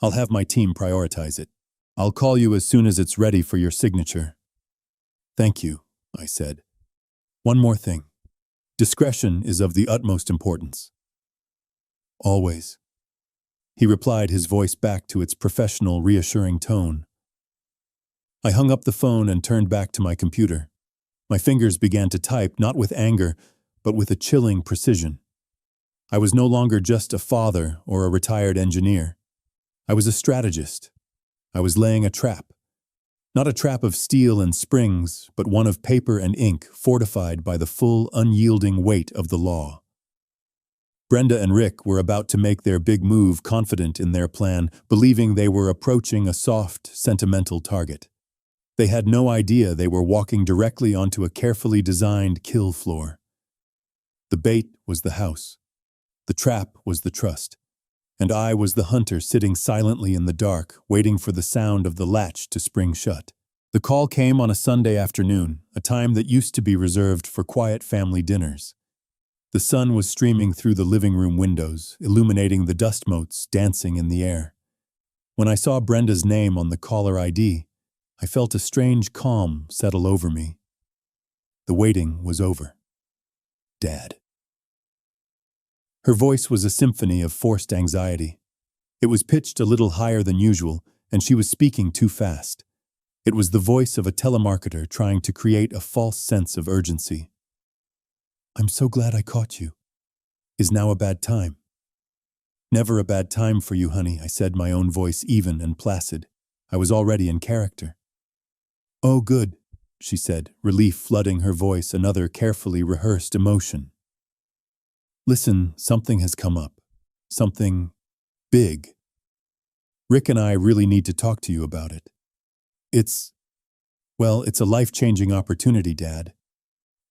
Speaker 1: I'll have my team prioritize it. I'll call you as soon as it's ready for your signature." "Thank you," I said. "One more thing. Discretion is of the utmost importance." "Always," he replied, his voice back to its professional, reassuring tone. I hung up the phone and turned back to my computer. My fingers began to type, not with anger, but with a chilling precision. I was no longer just a father or a retired engineer. I was a strategist. I was laying a trap. Not a trap of steel and springs, but one of paper and ink fortified by the full, unyielding weight of the law. Brenda and Rick were about to make their big move, confident in their plan, believing they were approaching a soft, sentimental target. They had no idea they were walking directly onto a carefully designed kill floor. The bait was the house. The trap was the trust. And I was the hunter sitting silently in the dark, waiting for the sound of the latch to spring shut. The call came on a Sunday afternoon, a time that used to be reserved for quiet family dinners. The sun was streaming through the living room windows, illuminating the dust motes dancing in the air. When I saw Brenda's name on the caller ID, I felt a strange calm settle over me. The waiting was over. Dad. Her voice was a symphony of forced anxiety. It was pitched a little higher than usual, and she was speaking too fast. It was the voice of a telemarketer trying to create a false sense of urgency. "I'm so glad I caught you. Is now a bad time?" "Never a bad time for you, honey," I said, my own voice even and placid. I was already in character. "Oh, good," she said, relief flooding her voice, another carefully rehearsed emotion. "Listen, something has come up. Something big. Rick and I really need to talk to you about it. It's a life-changing opportunity, Dad.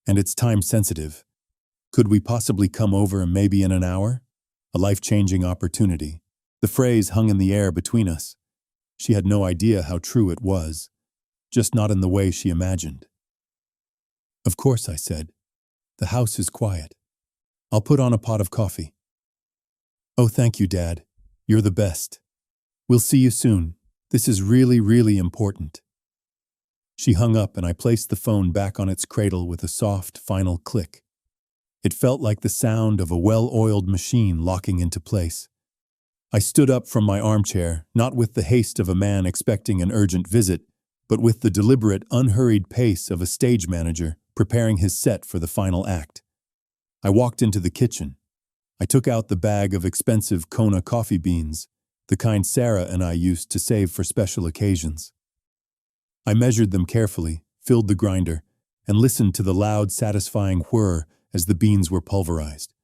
Speaker 1: And it's time-sensitive. Could we possibly come over maybe in an hour? A life-changing opportunity." The phrase hung in the air between us. She had no idea how true it was, just not in the way she imagined. "Of course," I said. "The house is quiet. I'll put on a pot of coffee." "Oh, thank you, Dad. You're the best. We'll see you soon. This is really, really important." She hung up and I placed the phone back on its cradle with a soft, final click. It felt like the sound of a well-oiled machine locking into place. I stood up from my armchair, not with the haste of a man expecting an urgent visit, but with the deliberate, unhurried pace of a stage manager preparing his set for the final act. I walked into the kitchen. I took out the bag of expensive Kona coffee beans, the kind Sarah and I used to save for special occasions. I measured them carefully, filled the grinder, and listened to the loud, satisfying whir as the beans were pulverized.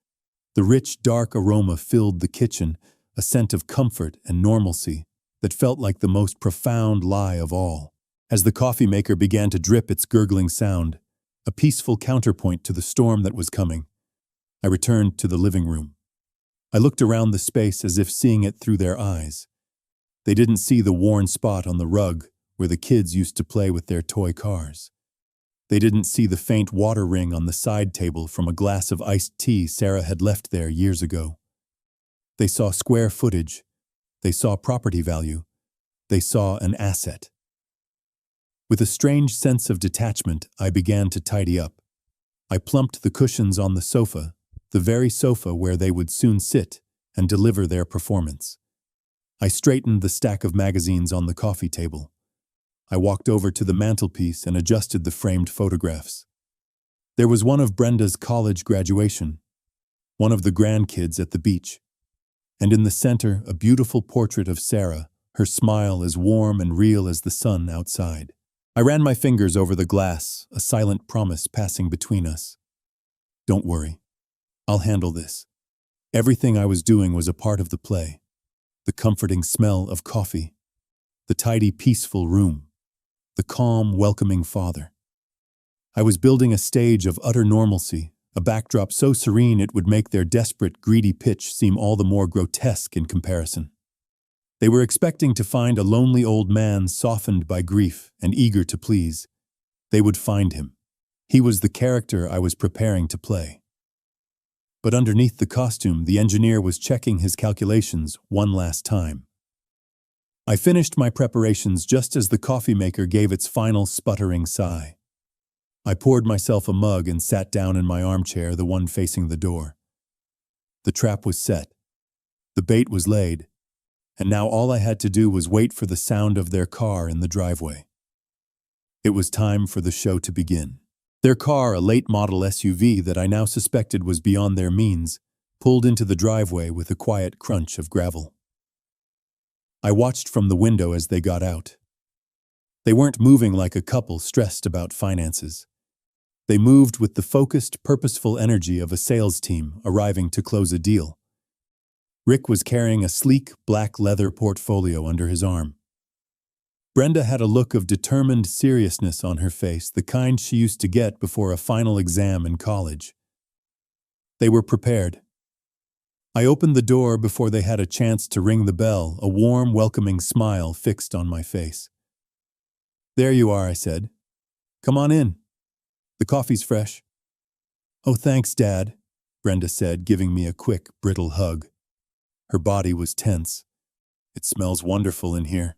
Speaker 1: The rich, dark aroma filled the kitchen, a scent of comfort and normalcy that felt like the most profound lie of all. As the coffee maker began to drip its gurgling sound, a peaceful counterpoint to the storm that was coming, I returned to the living room. I looked around the space as if seeing it through their eyes. They didn't see the worn spot on the rug where the kids used to play with their toy cars. They didn't see the faint water ring on the side table from a glass of iced tea Sarah had left there years ago. They saw square footage. They saw property value. They saw an asset. With a strange sense of detachment, I began to tidy up. I plumped the cushions on the sofa, the very sofa where they would soon sit and deliver their performance. I straightened the stack of magazines on the coffee table. I walked over to the mantelpiece and adjusted the framed photographs. There was one of Brenda's college graduation, one of the grandkids at the beach, and in the center a beautiful portrait of Sarah, her smile as warm and real as the sun outside. I ran my fingers over the glass, a silent promise passing between us. "Don't worry. I'll handle this." Everything I was doing was a part of the play. The comforting smell of coffee, the tidy, peaceful room, the calm, welcoming father. I was building a stage of utter normalcy, a backdrop so serene it would make their desperate, greedy pitch seem all the more grotesque in comparison. They were expecting to find a lonely old man softened by grief and eager to please. They would find him. He was the character I was preparing to play. But underneath the costume, the engineer was checking his calculations one last time. I finished my preparations just as the coffee maker gave its final sputtering sigh. I poured myself a mug and sat down in my armchair, the one facing the door. The trap was set. The bait was laid. And now all I had to do was wait for the sound of their car in the driveway. It was time for the show to begin. Their car, a late-model SUV that I now suspected was beyond their means, pulled into the driveway with a quiet crunch of gravel. I watched from the window as they got out. They weren't moving like a couple stressed about finances. They moved with the focused, purposeful energy of a sales team arriving to close a deal. Rick was carrying a sleek, black leather portfolio under his arm. Brenda had a look of determined seriousness on her face, the kind she used to get before a final exam in college. They were prepared. I opened the door before they had a chance to ring the bell, a warm, welcoming smile fixed on my face. "There you are," I said. "Come on in. The coffee's fresh." "Oh, thanks, Dad," Brenda said, giving me a quick, brittle hug. Her body was tense. "It smells wonderful in here."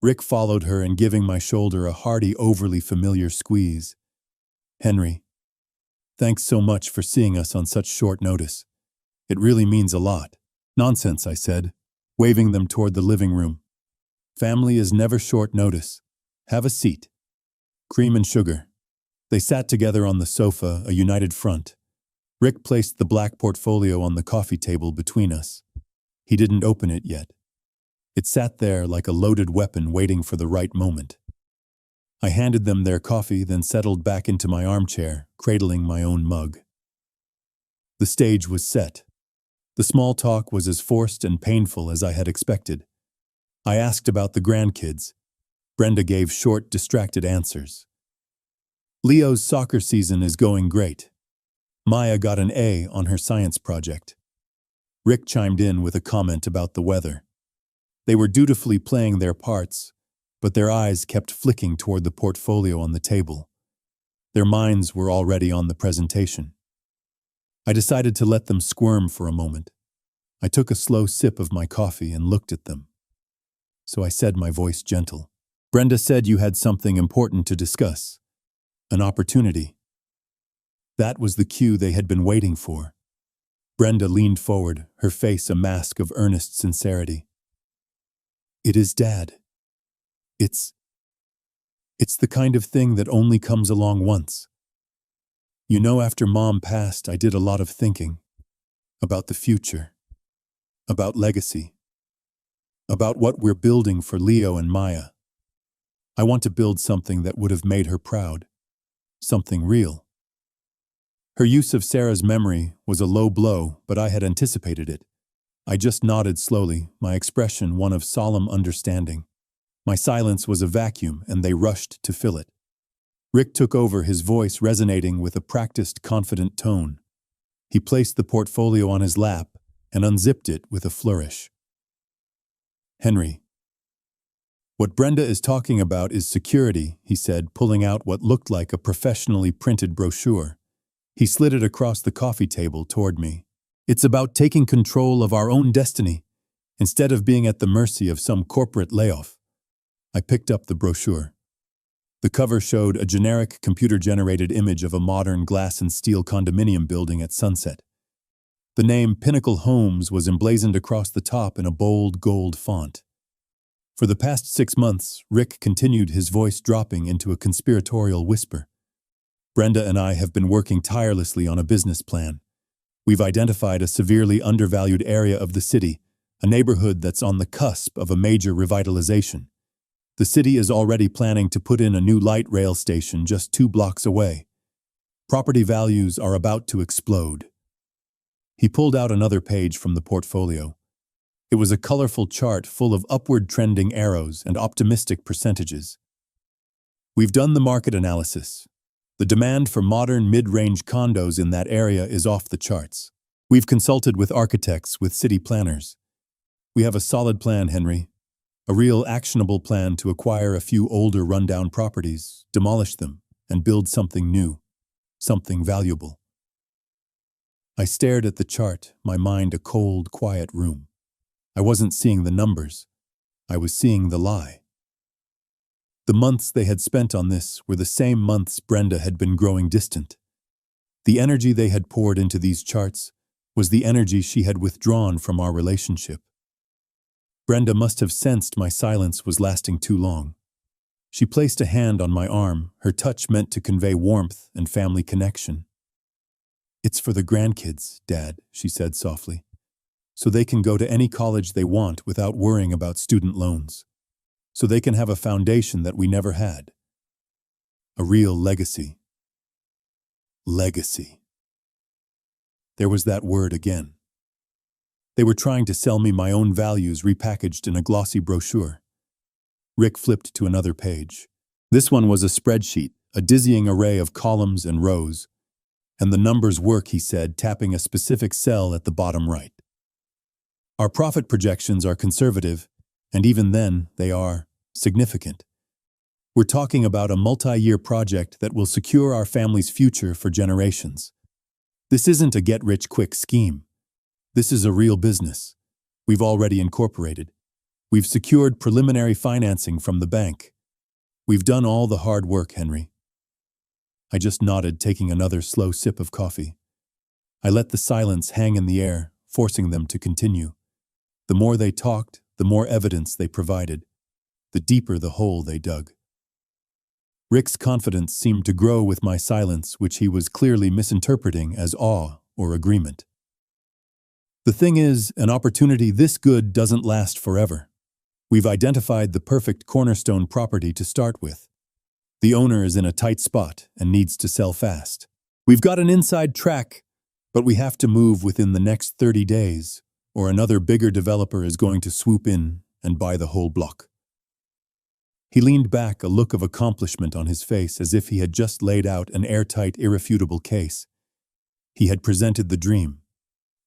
Speaker 1: Rick followed her and giving my shoulder a hearty, overly familiar squeeze. "Henry, thanks so much for seeing us on such short notice. It really means a lot." "Nonsense," I said, waving them toward the living room. "Family is never short notice. Have a seat. Cream and sugar." They sat together on the sofa, a united front. Rick placed the black portfolio on the coffee table between us. He didn't open it yet. It sat there like a loaded weapon waiting for the right moment. I handed them their coffee, then settled back into my armchair, cradling my own mug. The stage was set. The small talk was as forced and painful as I had expected. I asked about the grandkids. Brenda gave short, distracted answers. "Leo's soccer season is going great. Maya got an A on her science project." Rick chimed in with a comment about the weather. They were dutifully playing their parts, but their eyes kept flicking toward the portfolio on the table. Their minds were already on the presentation. I decided to let them squirm for a moment. I took a slow sip of my coffee and looked at them. So I said, my voice gentle, "Brenda said you had something important to discuss. An opportunity." That was the cue they had been waiting for. Brenda leaned forward, her face a mask of earnest sincerity. "It is, Dad. It's the kind of thing that only comes along once. You know, after Mom passed, I did a lot of thinking. About the future. About legacy. About what we're building for Leo and Maya. I want to build something that would have made her proud. Something real." Her use of Sarah's memory was a low blow, but I had anticipated it. I just nodded slowly, my expression one of solemn understanding. My silence was a vacuum, and they rushed to fill it. Rick took over, his voice resonating with a practiced, confident tone. He placed the portfolio on his lap and unzipped it with a flourish. "Henry, what Brenda is talking about is security," he said, pulling out what looked like a professionally printed brochure. He slid it across the coffee table toward me. "It's about taking control of our own destiny, instead of being at the mercy of some corporate layoff." I picked up the brochure. The cover showed a generic computer-generated image of a modern glass and steel condominium building at sunset. The name Pinnacle Homes was emblazoned across the top in a bold gold font. For the past 6 months, Rick continued, his voice dropping into a conspiratorial whisper. "Brenda and I have been working tirelessly on a business plan. We've identified a severely undervalued area of the city, a neighborhood that's on the cusp of a major revitalization. The city is already planning to put in a new light rail station just 2 blocks away. Property values are about to explode." He pulled out another page from the portfolio. It was a colorful chart full of upward trending arrows and optimistic percentages. "We've done the market analysis. The demand for modern mid-range condos in that area is off the charts. We've consulted with architects, with city planners. We have a solid plan, Henry. A real actionable plan to acquire a few older rundown properties, demolish them, and build something new, something valuable." I stared at the chart, my mind a cold, quiet room. I wasn't seeing the numbers. I was seeing the lie. The months they had spent on this were the same months Brenda had been growing distant. The energy they had poured into these charts was the energy she had withdrawn from our relationship. Brenda must have sensed my silence was lasting too long. She placed a hand on my arm, her touch meant to convey warmth and family connection. "It's for the grandkids, Dad," she said softly. so they can go to any college they want without worrying about student loans, so they can have a foundation that we never had. A real legacy. Legacy. There was that word again. They were trying to sell me my own values repackaged in a glossy brochure. Rick flipped to another page. This one was a spreadsheet, a dizzying array of columns and rows. And the numbers work, he said, tapping a specific cell at the bottom right. Our profit projections are conservative, and even then, they are significant. We're talking about a multi-year project that will secure our family's future for generations. This isn't a get-rich-quick scheme. This is a real business. We've already incorporated. We've secured preliminary financing from the bank. We've done all the hard work, Henry. I just nodded, taking another slow sip of coffee. I let the silence hang in the air, forcing them to continue. The more they talked, the more evidence they provided, the deeper the hole they dug. Rick's confidence seemed to grow with my silence, which he was clearly misinterpreting as awe or agreement. The thing is, an opportunity this good doesn't last forever. We've identified the perfect cornerstone property to start with. The owner is in a tight spot and needs to sell fast. We've got an inside track, but we have to move within the next 30 days, or another bigger developer is going to swoop in and buy the whole block. He leaned back, a look of accomplishment on his face, as if he had just laid out an airtight, irrefutable case. He had presented the dream.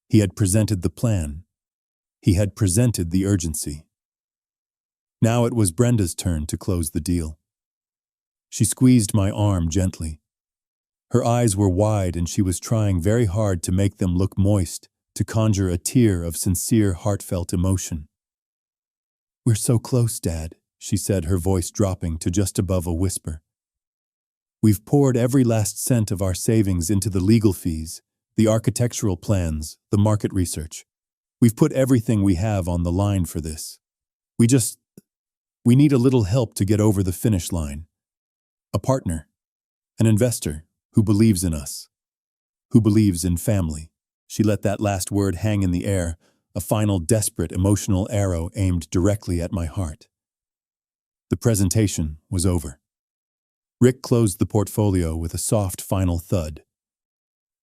Speaker 1: He had presented the plan. He had presented the urgency. Now it was Brenda's turn to close the deal. She squeezed my arm gently. Her eyes were wide, and she was trying very hard to make them look moist, to conjure a tear of sincere, heartfelt emotion. "We're so close, Dad," she said, her voice dropping to just above a whisper. "We've poured every last cent of our savings into the legal fees, the architectural plans, the market research. We've put everything we have on the line for this. We need a little help to get over the finish line. A partner, an investor who believes in us, who believes in family." She let that last word hang in the air, a final desperate emotional arrow aimed directly at my heart. The presentation was over. Rick closed the portfolio with a soft final thud.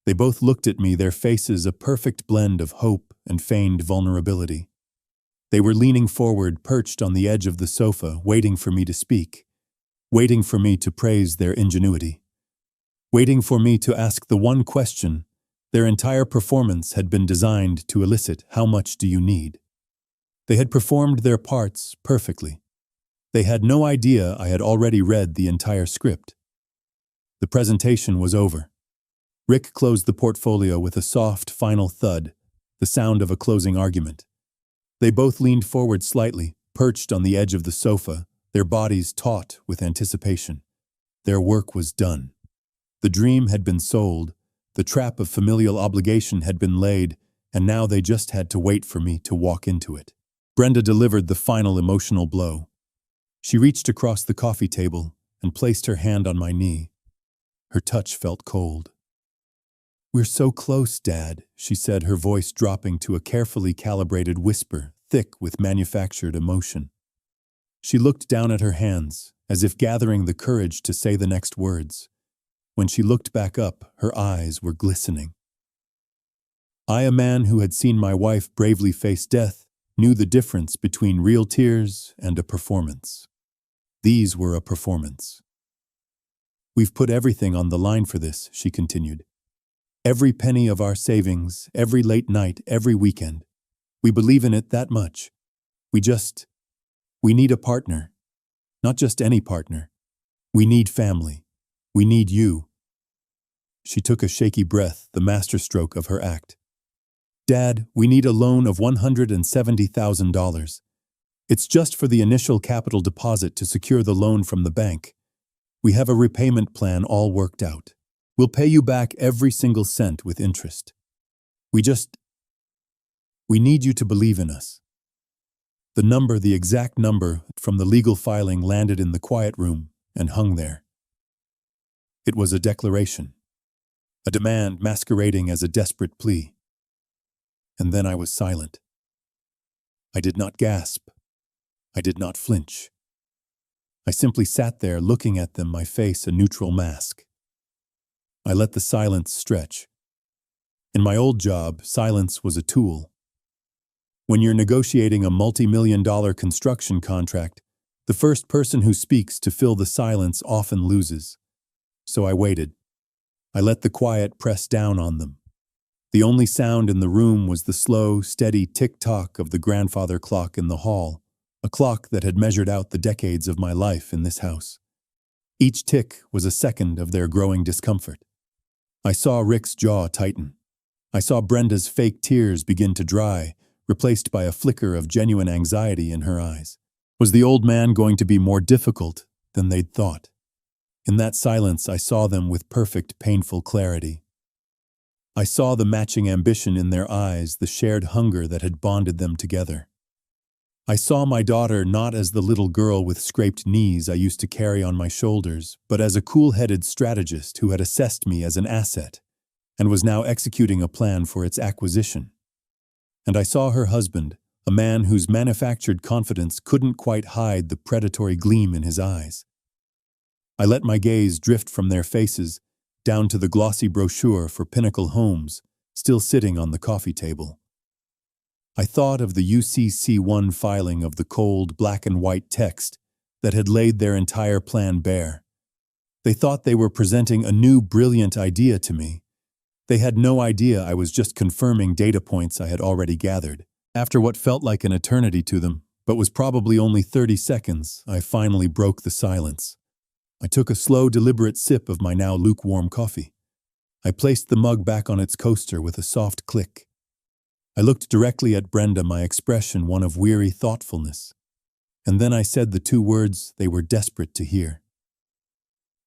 Speaker 1: They both looked at me, their faces a perfect blend of hope and feigned vulnerability. They were leaning forward, perched on the edge of the sofa, waiting for me to speak, waiting for me to praise their ingenuity, waiting for me to ask the one question their entire performance had been designed to elicit: how much do you need? They had performed their parts perfectly. They had no idea I had already read the entire script. The presentation was over. Rick closed the portfolio with a soft, final thud, the sound of a closing argument. They both leaned forward slightly, perched on the edge of the sofa, their bodies taut with anticipation. Their work was done. The dream had been sold, the trap of familial obligation had been laid, and now they just had to wait for me to walk into it. Brenda delivered the final emotional blow. She reached across the coffee table and placed her hand on my knee. Her touch felt cold. "We're so close, Dad," she said, her voice dropping to a carefully calibrated whisper, thick with manufactured emotion. She looked down at her hands, as if gathering the courage to say the next words. When she looked back up, her eyes were glistening. I, a man who had seen my wife bravely face death, knew the difference between real tears and a performance. These were a performance. "We've put everything on the line for this," she continued. "Every penny of our savings, every late night, every weekend. We believe in it that much. We need a partner. Not just any partner. We need family. We need you." She took a shaky breath, the masterstroke of her act. "Dad, we need a loan of $170,000. It's just for the initial capital deposit to secure the loan from the bank. We have a repayment plan all worked out. We'll pay you back every single cent with interest. We need you to believe in us." The exact number from the legal filing landed in the quiet room and hung there. It was a declaration, a demand masquerading as a desperate plea. And then I was silent. I did not gasp. I did not flinch. I simply sat there looking at them, my face a neutral mask. I let the silence stretch. In my old job, silence was a tool. When you're negotiating a multi-million-dollar construction contract, the first person who speaks to fill the silence often loses. So I waited. I let the quiet press down on them. The only sound in the room was the slow, steady tick-tock of the grandfather clock in the hall, a clock that had measured out the decades of my life in this house. Each tick was a second of their growing discomfort. I saw Rick's jaw tighten. I saw Brenda's fake tears begin to dry, replaced by a flicker of genuine anxiety in her eyes. Was the old man going to be more difficult than they'd thought? In that silence, I saw them with perfect, painful clarity. I saw the matching ambition in their eyes, the shared hunger that had bonded them together. I saw my daughter not as the little girl with scraped knees I used to carry on my shoulders, but as a cool-headed strategist who had assessed me as an asset and was now executing a plan for its acquisition. And I saw her husband, a man whose manufactured confidence couldn't quite hide the predatory gleam in his eyes. I let my gaze drift from their faces down to the glossy brochure for Pinnacle Homes, still sitting on the coffee table. I thought of the UCC1 filing of the cold, black-and-white text that had laid their entire plan bare. They thought they were presenting a new, brilliant idea to me. They had no idea I was just confirming data points I had already gathered. After what felt like an eternity to them, but was probably only 30 seconds, I finally broke the silence. I took a slow, deliberate sip of my now lukewarm coffee. I placed the mug back on its coaster with a soft click. I looked directly at Brenda, my expression one of weary thoughtfulness. And then I said the two words they were desperate to hear.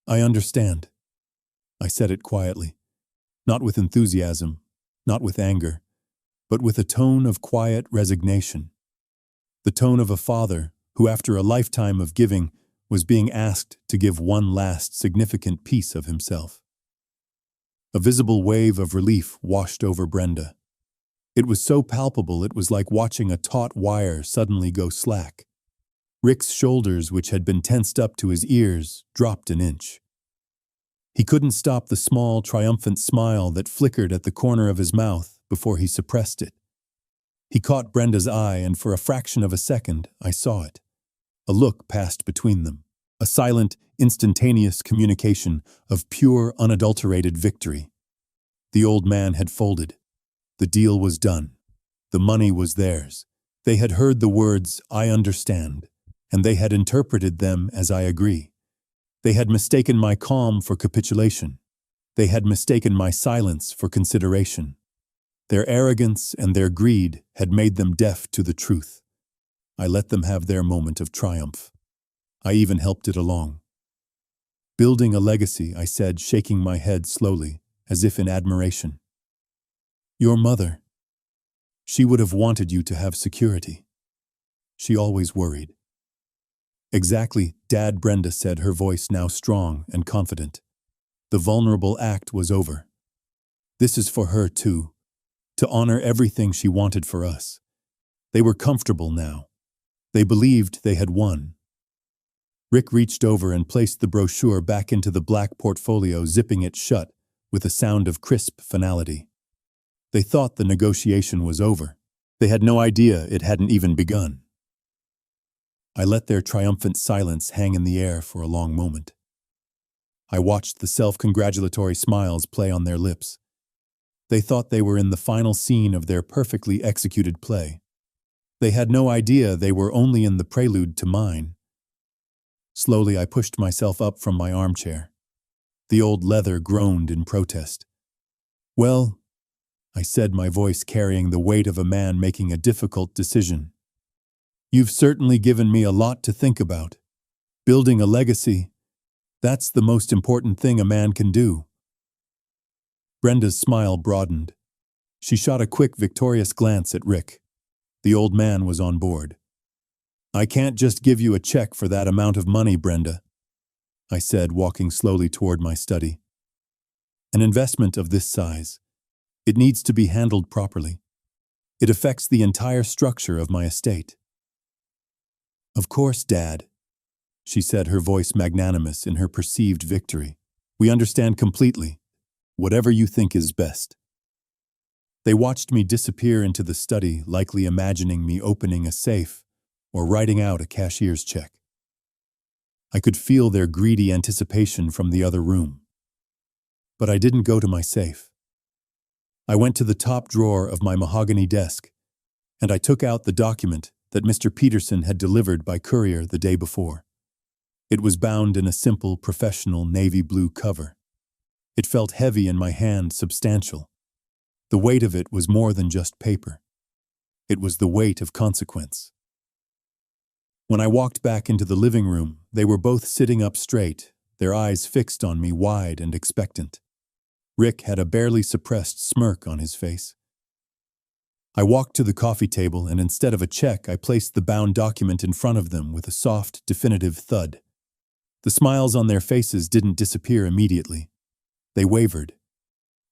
Speaker 1: I understand. I said it quietly, not with enthusiasm, not with anger, but with a tone of quiet resignation. The tone of a father who, after a lifetime of giving, was being asked to give one last significant piece of himself. A visible wave of relief washed over Brenda. It was so palpable it was like watching a taut wire suddenly go slack. Rick's shoulders, which had been tensed up to his ears, dropped an inch. He couldn't stop the small, triumphant smile that flickered at the corner of his mouth before he suppressed it. He caught Brenda's eye, and for a fraction of a second, I saw it. A look passed between them, a silent, instantaneous communication of pure, unadulterated victory. The old man had folded. The deal was done. The money was theirs. They had heard the words, "I understand," and they had interpreted them as "I agree." They had mistaken my calm for capitulation. They had mistaken my silence for consideration. Their arrogance and their greed had made them deaf to the truth. I let them have their moment of triumph. I even helped it along. Building a legacy, I said, shaking my head slowly, as if in admiration. Your mother. She would have wanted you to have security. She always worried. Exactly, Dad, Brenda said, her voice now strong and confident. The vulnerable act was over. This is for her, too, to honor everything she wanted for us. They were comfortable now. They believed they had won. Rick reached over and placed the brochure back into the black portfolio, zipping it shut with a sound of crisp finality. They thought the negotiation was over. They had no idea it hadn't even begun. I let their triumphant silence hang in the air for a long moment. I watched the self-congratulatory smiles play on their lips. They thought they were in the final scene of their perfectly executed play. They had no idea they were only in the prelude to mine. Slowly, I pushed myself up from my armchair. The old leather groaned in protest. Well, I said, my voice carrying the weight of a man making a difficult decision. You've certainly given me a lot to think about. Building a legacy, that's the most important thing a man can do. Brenda's smile broadened. She shot a quick, victorious glance at Rick. The old man was on board. I can't just give you a check for that amount of money, Brenda, I said, walking slowly toward my study. An investment of this size, it needs to be handled properly. It affects the entire structure of my estate." "Of course, Dad," she said, her voice magnanimous in her perceived victory. "We understand completely. Whatever you think is best." They watched me disappear into the study, likely imagining me opening a safe or writing out a cashier's check. I could feel their greedy anticipation from the other room. But I didn't go to my safe. I went to the top drawer of my mahogany desk, and I took out the document that Mr. Peterson had delivered by courier the day before. It was bound in a simple, professional navy blue cover. It felt heavy in my hand, substantial. The weight of it was more than just paper. It was the weight of consequence. When I walked back into the living room, they were both sitting up straight, their eyes fixed on me, wide and expectant. Rick had a barely suppressed smirk on his face. I walked to the coffee table, and instead of a check, I placed the bound document in front of them with a soft, definitive thud. The smiles on their faces didn't disappear immediately. They wavered.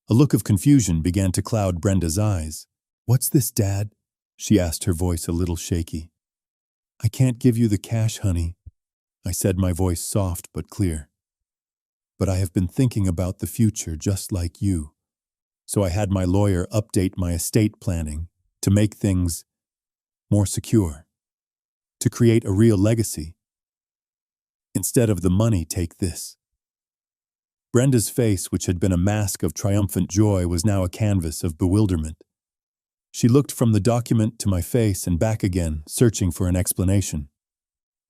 Speaker 1: A look of confusion began to cloud Brenda's eyes. "What's this, Dad?" she asked, her voice a little shaky. "I can't give you the cash, honey," I said, my voice soft but clear. "But I have been thinking about the future just like you. So I had my lawyer update my estate planning to make things more secure, to create a real legacy. Instead of the money, take this." Brenda's face, which had been a mask of triumphant joy, was now a canvas of bewilderment. She looked from the document to my face and back again, searching for an explanation.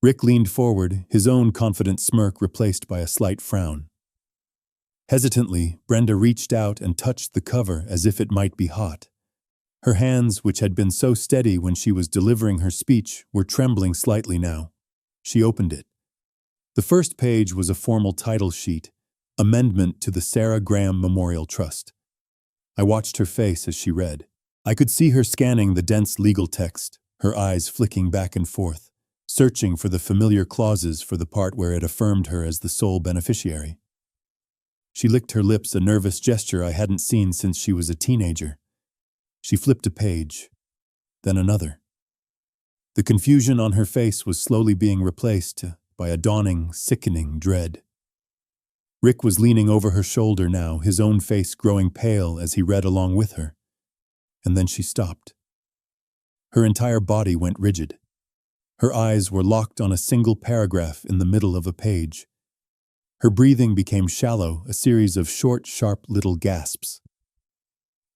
Speaker 1: Rick leaned forward, his own confident smirk replaced by a slight frown. Hesitantly, Brenda reached out and touched the cover as if it might be hot. Her hands, which had been so steady when she was delivering her speech, were trembling slightly now. She opened it. The first page was a formal title sheet, Amendment to the Sarah Graham Memorial Trust. I watched her face as she read. I could see her scanning the dense legal text, her eyes flicking back and forth, searching for the familiar clauses for the part where it affirmed her as the sole beneficiary. She licked her lips, a nervous gesture I hadn't seen since she was a teenager. She flipped a page, then another. The confusion on her face was slowly being replaced by a dawning, sickening dread. Rick was leaning over her shoulder now, his own face growing pale as he read along with her. And then she stopped. Her entire body went rigid. Her eyes were locked on a single paragraph in the middle of a page. Her breathing became shallow, a series of short, sharp little gasps.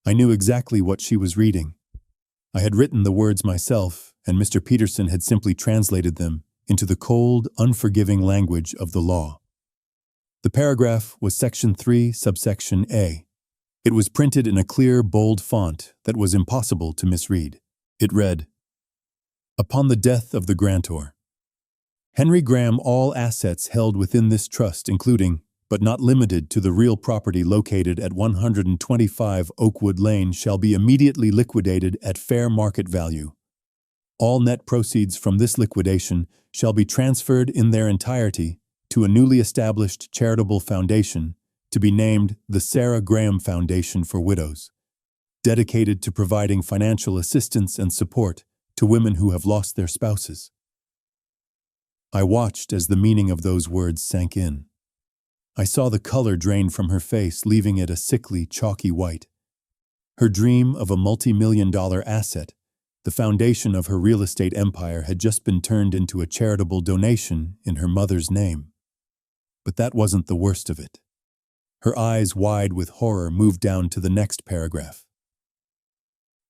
Speaker 1: I knew exactly what she was reading. I had written the words myself, and Mr. Peterson had simply translated them into the cold, unforgiving language of the law. The paragraph was Section 3, subsection A. It was printed in a clear, bold font that was impossible to misread. It read, "Upon the death of the grantor, Henry Graham, all assets held within this trust, including, but not limited to, the real property located at 125 Oakwood Lane, shall be immediately liquidated at fair market value. All net proceeds from this liquidation shall be transferred in their entirety to a newly established charitable foundation to be named the Sarah Graham Foundation for Widows, dedicated to providing financial assistance and support to women who have lost their spouses." I watched as the meaning of those words sank in. I saw the color drain from her face, leaving it a sickly, chalky white. Her dream of a multi-million-dollar asset, the foundation of her real estate empire, had just been turned into a charitable donation in her mother's name. But that wasn't the worst of it. Her eyes, wide with horror, moved down to the next paragraph.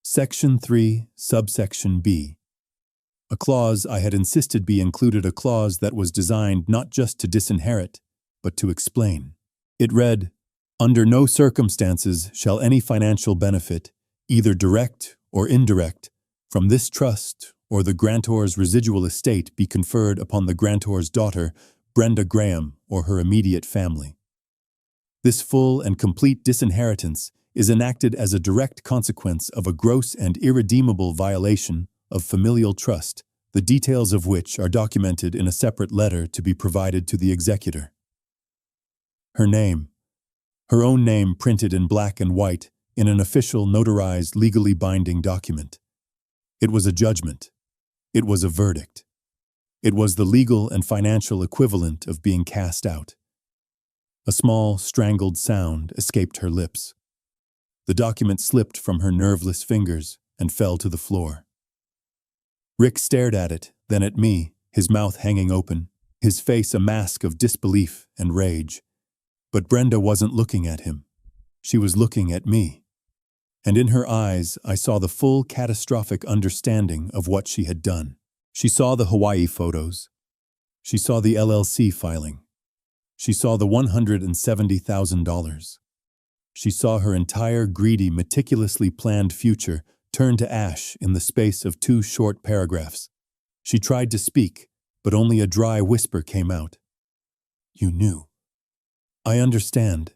Speaker 1: Section 3, subsection B. A clause I had insisted be included, a clause that was designed not just to disinherit, but to explain. It read, "Under no circumstances shall any financial benefit, either direct or indirect, from this trust or the grantor's residual estate be conferred upon the grantor's daughter, Brenda Graham, or her immediate family. This full and complete disinheritance is enacted as a direct consequence of a gross and irredeemable violation of familial trust, the details of which are documented in a separate letter to be provided to the executor." Her name, her own name, printed in black and white in an official, notarized, legally binding document. It was a judgment. It was a verdict. It was the legal and financial equivalent of being cast out. A small, strangled sound escaped her lips. The document slipped from her nerveless fingers and fell to the floor. Rick stared at it, then at me, his mouth hanging open, his face a mask of disbelief and rage. But Brenda wasn't looking at him. She was looking at me. And in her eyes, I saw the full catastrophic understanding of what she had done. She saw the Hawaii photos. She saw the LLC filing. She saw the $170,000. She saw her entire greedy, meticulously planned future turn to ash in the space of 2 short paragraphs. She tried to speak, but only a dry whisper came out. "You knew." "I understand,"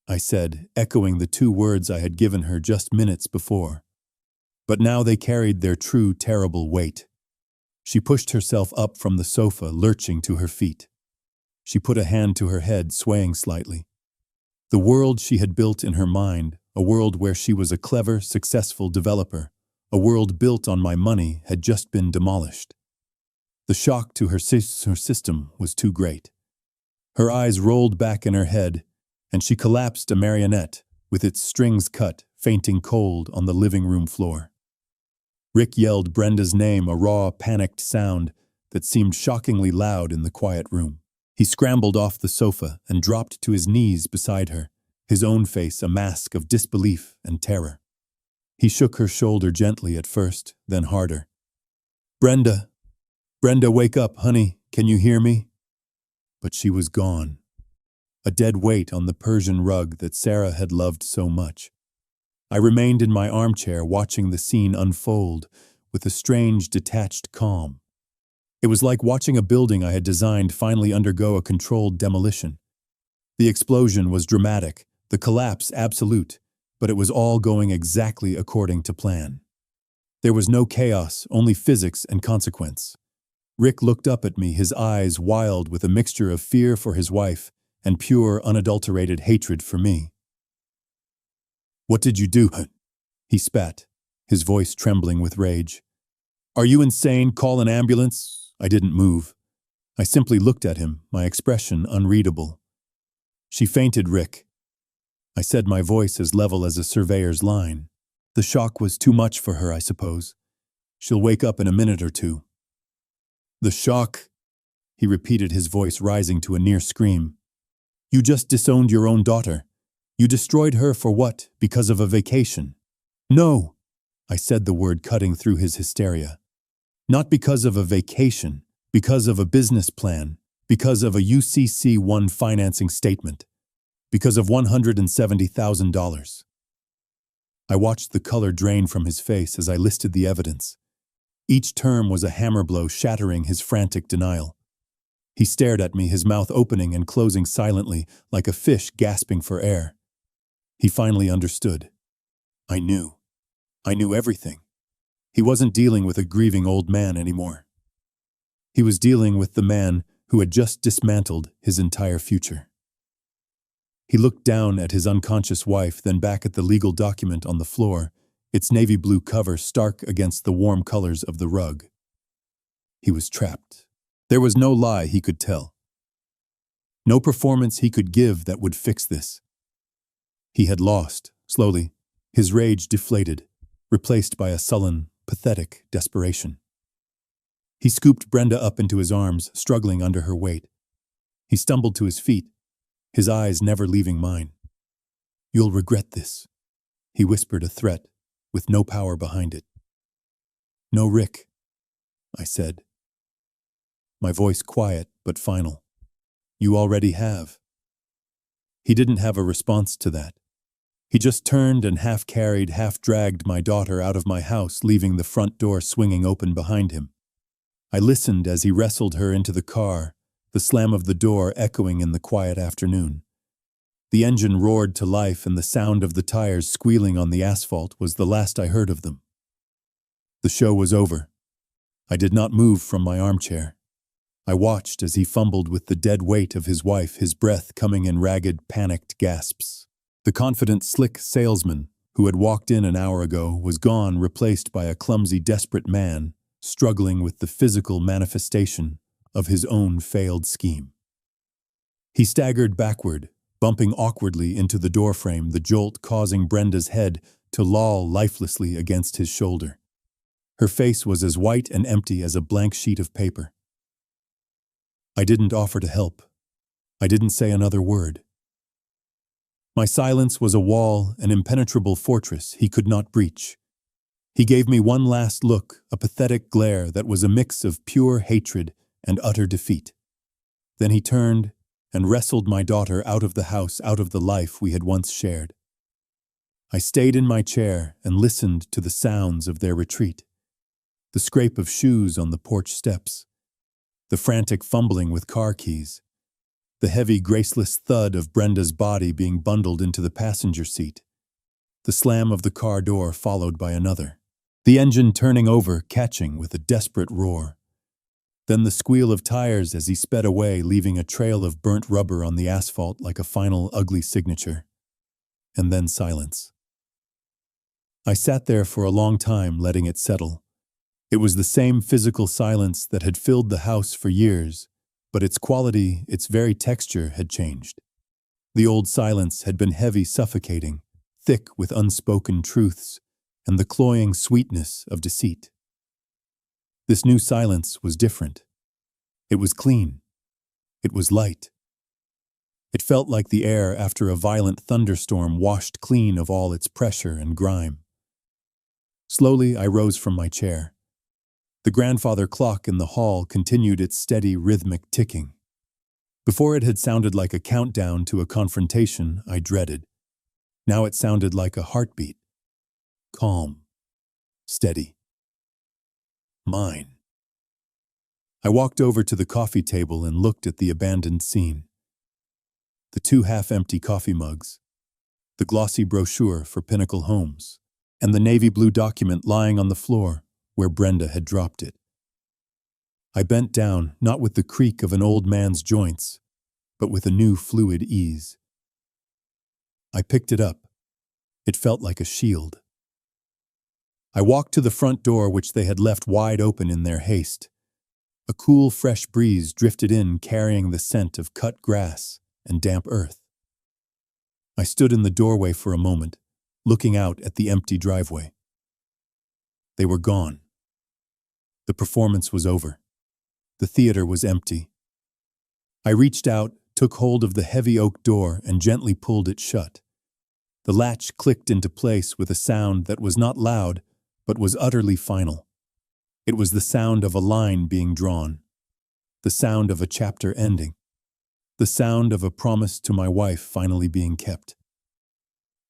Speaker 1: I said, echoing the 2 words I had given her just minutes before. But now they carried their true, terrible weight. She pushed herself up from the sofa, lurching to her feet. She put a hand to her head, swaying slightly. The world she had built in her mind, a world where she was a clever, successful developer, a world built on my money, had just been demolished. The shock to her system was too great. Her eyes rolled back in her head, and she collapsed a marionette, with its strings cut, fainting cold on the living room floor. Rick yelled Brenda's name, a raw, panicked sound that seemed shockingly loud in the quiet room. He scrambled off the sofa and dropped to his knees beside her, his own face a mask of disbelief and terror. He shook her shoulder gently at first, then harder. "Brenda! Brenda, wake up, honey, can you hear me?" But she was gone. A dead weight on the Persian rug that Sarah had loved so much. I remained in my armchair watching the scene unfold with a strange, detached calm. It was like watching a building I had designed finally undergo a controlled demolition. The explosion was dramatic, the collapse absolute, but it was all going exactly according to plan. There was no chaos, only physics and consequence. Rick looked up at me, his eyes wild with a mixture of fear for his wife and pure, unadulterated hatred for me. "What did you do?" he spat, his voice trembling with rage. "Are you insane? Call an ambulance?" I didn't move. I simply looked at him, my expression unreadable. "She fainted, Rick," I said, my voice as level as a surveyor's line. "The shock was too much for her, I suppose. She'll wake up in a minute or 2. "The shock?" he repeated, his voice rising to a near scream. "You just disowned your own daughter. You destroyed her for what? Because of a vacation?" "No," I said, the word cutting through his hysteria. "Not because of a vacation, because of a business plan, because of a UCC-1 financing statement, because of $170,000. I watched the color drain from his face as I listed the evidence. Each term was a hammer blow shattering his frantic denial. He stared at me, his mouth opening and closing silently, like a fish gasping for air. He finally understood. I knew. I knew everything. He wasn't dealing with a grieving old man anymore. He was dealing with the man who had just dismantled his entire future. He looked down at his unconscious wife, then back at the legal document on the floor, its navy blue cover stark against the warm colors of the rug. He was trapped. There was no lie he could tell. No performance he could give that would fix this. He had lost, slowly, his rage deflated, replaced by a sullen, pathetic desperation. He scooped Brenda up into his arms, struggling under her weight. He stumbled to his feet, his eyes never leaving mine. "You'll regret this," he whispered, a threat, with no power behind it. "No, Rick," I said, my voice quiet but final. "You already have." He didn't have a response to that. He just turned and half-carried, half-dragged my daughter out of my house, leaving the front door swinging open behind him. I listened as he wrestled her into the car, the slam of the door echoing in the quiet afternoon. The engine roared to life, and the sound of the tires squealing on the asphalt was the last I heard of them. The show was over. I did not move from my armchair. I watched as he fumbled with the dead weight of his wife, his breath coming in ragged, panicked gasps. The confident, slick salesman, who had walked in an hour ago, was gone, replaced by a clumsy, desperate man, struggling with the physical manifestation of his own failed scheme. He staggered backward, bumping awkwardly into the doorframe, the jolt causing Brenda's head to loll lifelessly against his shoulder. Her face was as white and empty as a blank sheet of paper. I didn't offer to help. I didn't say another word. My silence was a wall, an impenetrable fortress he could not breach. He gave me one last look, a pathetic glare that was a mix of pure hatred and utter defeat. Then he turned and wrestled my daughter out of the house, out of the life we had once shared. I stayed in my chair and listened to the sounds of their retreat. The scrape of shoes on the porch steps, the frantic fumbling with car keys, the heavy, graceless thud of Brenda's body being bundled into the passenger seat, the slam of the car door followed by another, the engine turning over, catching with a desperate roar. Then the squeal of tires as he sped away, leaving a trail of burnt rubber on the asphalt like a final ugly signature. And then silence. I sat there for a long time, letting it settle. It was the same physical silence that had filled the house for years, but its quality, its very texture had changed. The old silence had been heavy, suffocating, thick with unspoken truths and the cloying sweetness of deceit. This new silence was different. It was clean. It was light. It felt like the air after a violent thunderstorm washed clean of all its pressure and grime. Slowly, I rose from my chair. The grandfather clock in the hall continued its steady, rhythmic ticking. Before it had sounded like a countdown to a confrontation I dreaded. Now it sounded like a heartbeat. Calm. Steady. Mine. I walked over to the coffee table and looked at the abandoned scene. The two half-empty coffee mugs, the glossy brochure for Pinnacle Homes, and the navy blue document lying on the floor where Brenda had dropped it. I bent down, not with the creak of an old man's joints, but with a new fluid ease. I picked it up. It felt like a shield. I walked to the front door, which they had left wide open in their haste. A cool, fresh breeze drifted in, carrying the scent of cut grass and damp earth. I stood in the doorway for a moment, looking out at the empty driveway. They were gone. The performance was over. The theater was empty. I reached out, took hold of the heavy oak door, and gently pulled it shut. The latch clicked into place with a sound that was not loud, but was utterly final. It was the sound of a line being drawn, the sound of a chapter ending, the sound of a promise to my wife finally being kept.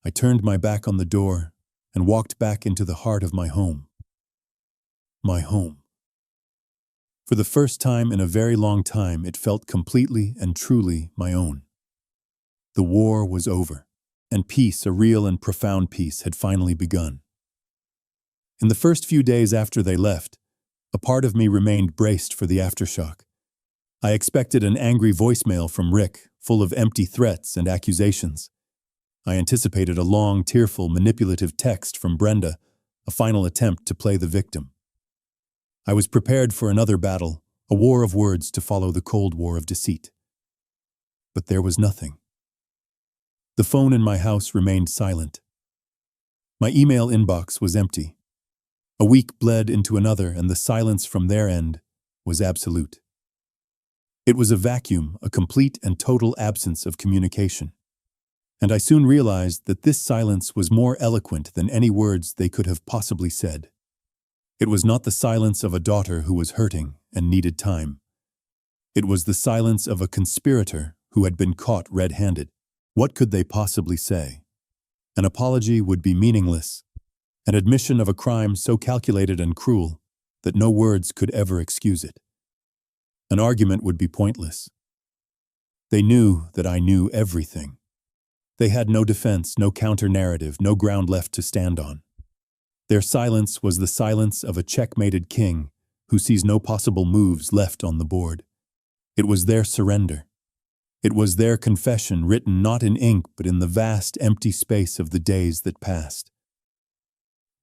Speaker 1: I turned my back on the door and walked back into the heart of my home. My home. For the first time in a very long time, it felt completely and truly my own. The war was over, and peace, a real and profound peace, had finally begun. In the first few days after they left, a part of me remained braced for the aftershock. I expected an angry voicemail from Rick, full of empty threats and accusations. I anticipated a long, tearful, manipulative text from Brenda, a final attempt to play the victim. I was prepared for another battle, a war of words to follow the Cold War of deceit. But there was nothing. The phone in my house remained silent. My email inbox was empty. A week bled into another, and the silence from their end was absolute. It was a vacuum, a complete and total absence of communication. And I soon realized that this silence was more eloquent than any words they could have possibly said. It was not the silence of a daughter who was hurting and needed time. It was the silence of a conspirator who had been caught red-handed. What could they possibly say? An apology would be meaningless, an admission of a crime so calculated and cruel that no words could ever excuse it. An argument would be pointless. They knew that I knew everything. They had no defense, no counter-narrative, no ground left to stand on. Their silence was the silence of a checkmated king who sees no possible moves left on the board. It was their surrender. It was their confession, written not in ink but in the vast empty space of the days that passed.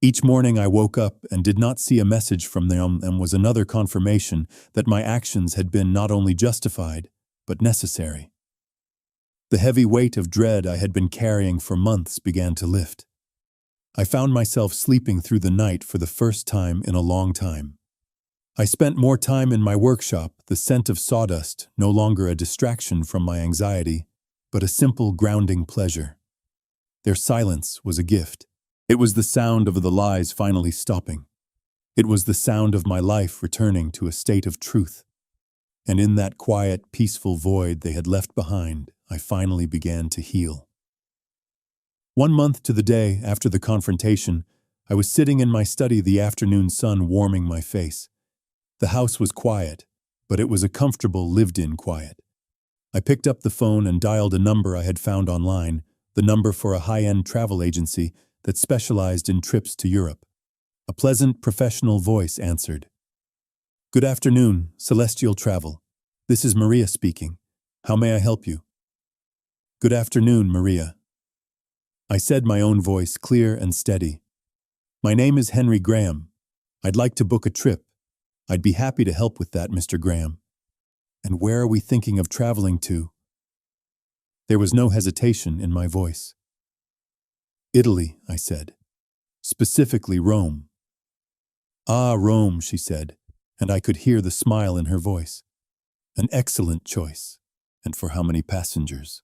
Speaker 1: Each morning I woke up and did not see a message from them, and was another confirmation that my actions had been not only justified, but necessary. The heavy weight of dread I had been carrying for months began to lift. I found myself sleeping through the night for the first time in a long time. I spent more time in my workshop, the scent of sawdust no longer a distraction from my anxiety, but a simple grounding pleasure. Their silence was a gift. It was the sound of the lies finally stopping. It was the sound of my life returning to a state of truth. And in that quiet, peaceful void they had left behind, I finally began to heal. 1 month to the day after the confrontation, I was sitting in my study, the afternoon sun warming my face. The house was quiet, but it was a comfortable, lived-in quiet. I picked up the phone and dialed a number I had found online, the number for a high-end travel agency that specialized in trips to Europe. A pleasant, professional voice answered. "Good afternoon, Celestial Travel. This is Maria speaking. How may I help you?" "Good afternoon, Maria." I said, my own voice clear and steady. "My name is Henry Graham. I'd like to book a trip. I'd be happy to help with that, Mr. Graham." "And where are we thinking of traveling to?" There was no hesitation in my voice. "Italy," I said. "Specifically Rome." "Ah, Rome," she said, and I could hear the smile in her voice. "An excellent choice. And for how many passengers?"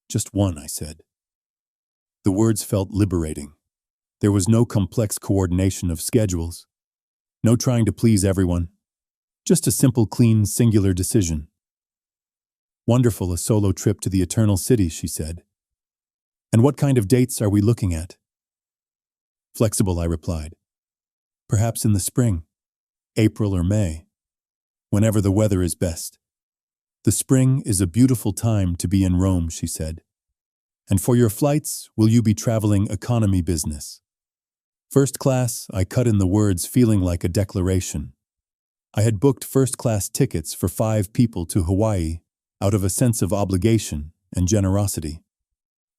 Speaker 1: "Just one," I said. The words felt liberating. There was no complex coordination of schedules. No trying to please everyone. Just a simple, clean, singular decision. "Wonderful, a solo trip to the Eternal City," she said. "And what kind of dates are we looking at?" "Flexible," I replied. "Perhaps in the spring, April or May, whenever the weather is best." "The spring is a beautiful time to be in Rome," she said. "And for your flights, will you be traveling economy business?" "First class," I cut in the words, feeling like a declaration. I had booked first-class tickets for 5 people to Hawaii out of a sense of obligation and generosity.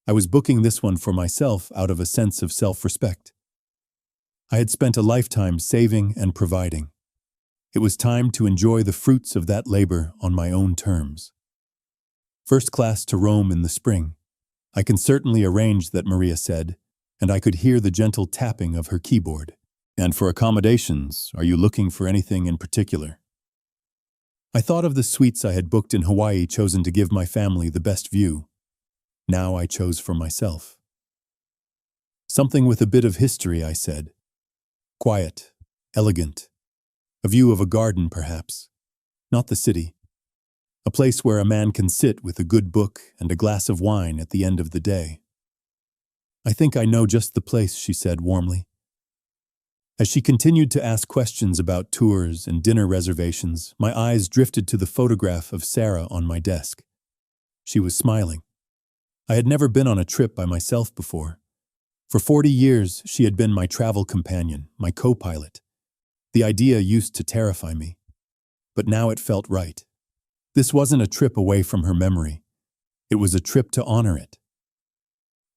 Speaker 1: I was booking this one for myself out of a sense of self-respect. I had spent a lifetime saving and providing. It was time to enjoy the fruits of that labor on my own terms. First class to Rome in the spring. "I can certainly arrange that," Maria said, and I could hear the gentle tapping of her keyboard. "And for accommodations, are you looking for anything in particular?" I thought of the suites I had booked in Hawaii, chosen to give my family the best view. Now I chose for myself. "Something with a bit of history," I said. "Quiet, elegant. A view of a garden, perhaps. Not the city. A place where a man can sit with a good book and a glass of wine at the end of the day." "I think I know just the place," she said warmly. As she continued to ask questions about tours and dinner reservations, my eyes drifted to the photograph of Sarah on my desk. She was smiling. I had never been on a trip by myself before. For 40 years, she had been my travel companion, my co-pilot. The idea used to terrify me. But now it felt right. This wasn't a trip away from her memory. It was a trip to honor it.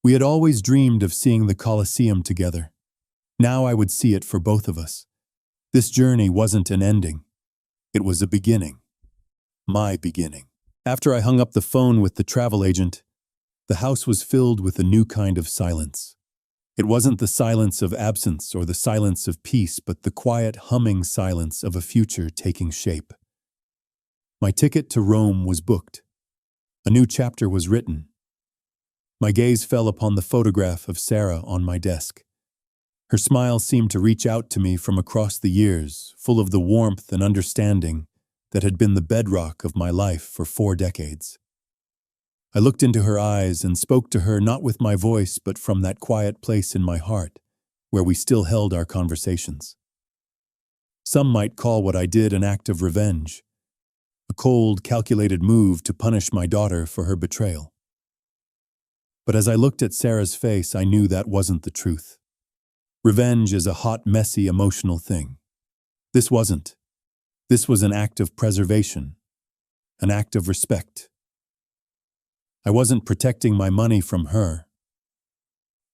Speaker 1: We had always dreamed of seeing the Colosseum together. Now I would see it for both of us. This journey wasn't an ending. It was a beginning. My beginning. After I hung up the phone with the travel agent, the house was filled with a new kind of silence. It wasn't the silence of absence or the silence of peace, but the quiet, humming silence of a future taking shape. My ticket to Rome was booked. A new chapter was written. My gaze fell upon the photograph of Sarah on my desk. Her smile seemed to reach out to me from across the years, full of the warmth and understanding that had been the bedrock of my life for 4 decades. I looked into her eyes and spoke to her not with my voice, but from that quiet place in my heart, where we still held our conversations. Some might call what I did an act of revenge, a cold, calculated move to punish my daughter for her betrayal. But as I looked at Sarah's face, I knew that wasn't the truth. Revenge is a hot, messy, emotional thing. This wasn't. This was an act of preservation, an act of respect. I wasn't protecting my money from her.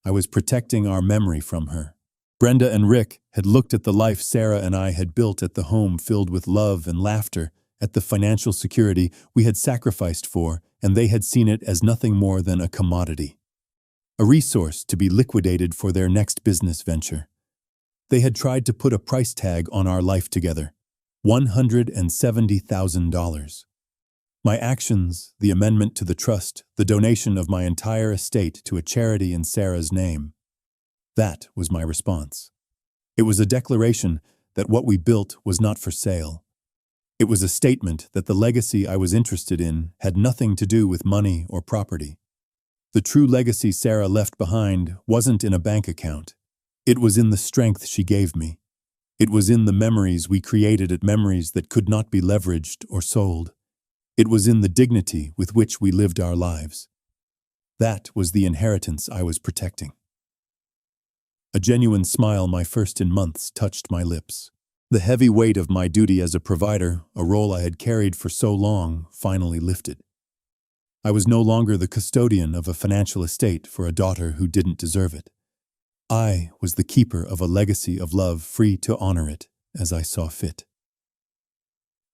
Speaker 1: I was protecting our memory from her. Brenda and Rick had looked at the life Sarah and I had built, at the home filled with love and laughter, at the financial security we had sacrificed for, and they had seen it as nothing more than a commodity, a resource to be liquidated for their next business venture. They had tried to put a price tag on our life together, $170,000. My actions, the amendment to the trust, the donation of my entire estate to a charity in Sarah's name. That was my response. It was a declaration that what we built was not for sale. It was a statement that the legacy I was interested in had nothing to do with money or property. The true legacy Sarah left behind wasn't in a bank account. It was in the strength she gave me. It was in the memories we created, at memories that could not be leveraged or sold. It was in the dignity with which we lived our lives. That was the inheritance I was protecting. A genuine smile, my first in months, touched my lips. The heavy weight of my duty as a provider, a role I had carried for so long, finally lifted. I was no longer the custodian of a financial estate for a daughter who didn't deserve it. I was the keeper of a legacy of love, free to honor it as I saw fit.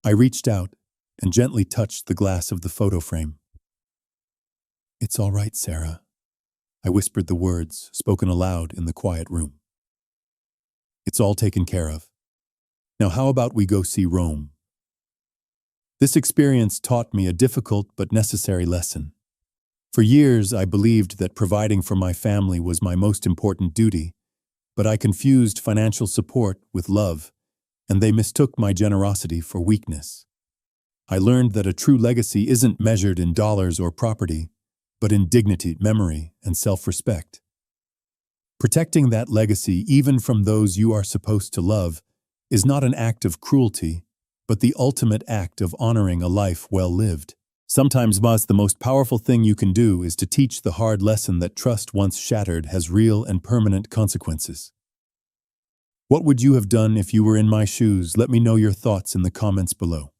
Speaker 1: I reached out and gently touched the glass of the photo frame. "It's all right, Sarah." I whispered the words, spoken aloud in the quiet room. "It's all taken care of. Now how about we go see Rome?" This experience taught me a difficult but necessary lesson. For years, I believed that providing for my family was my most important duty, but I confused financial support with love, and they mistook my generosity for weakness. I learned that a true legacy isn't measured in dollars or property, but in dignity, memory, and self-respect. Protecting that legacy, even from those you are supposed to love, is not an act of cruelty, but the ultimate act of honoring a life well lived. Sometimes, the most powerful thing you can do is to teach the hard lesson that trust once shattered has real and permanent consequences. What would you have done if you were in my shoes? Let me know your thoughts in the comments below.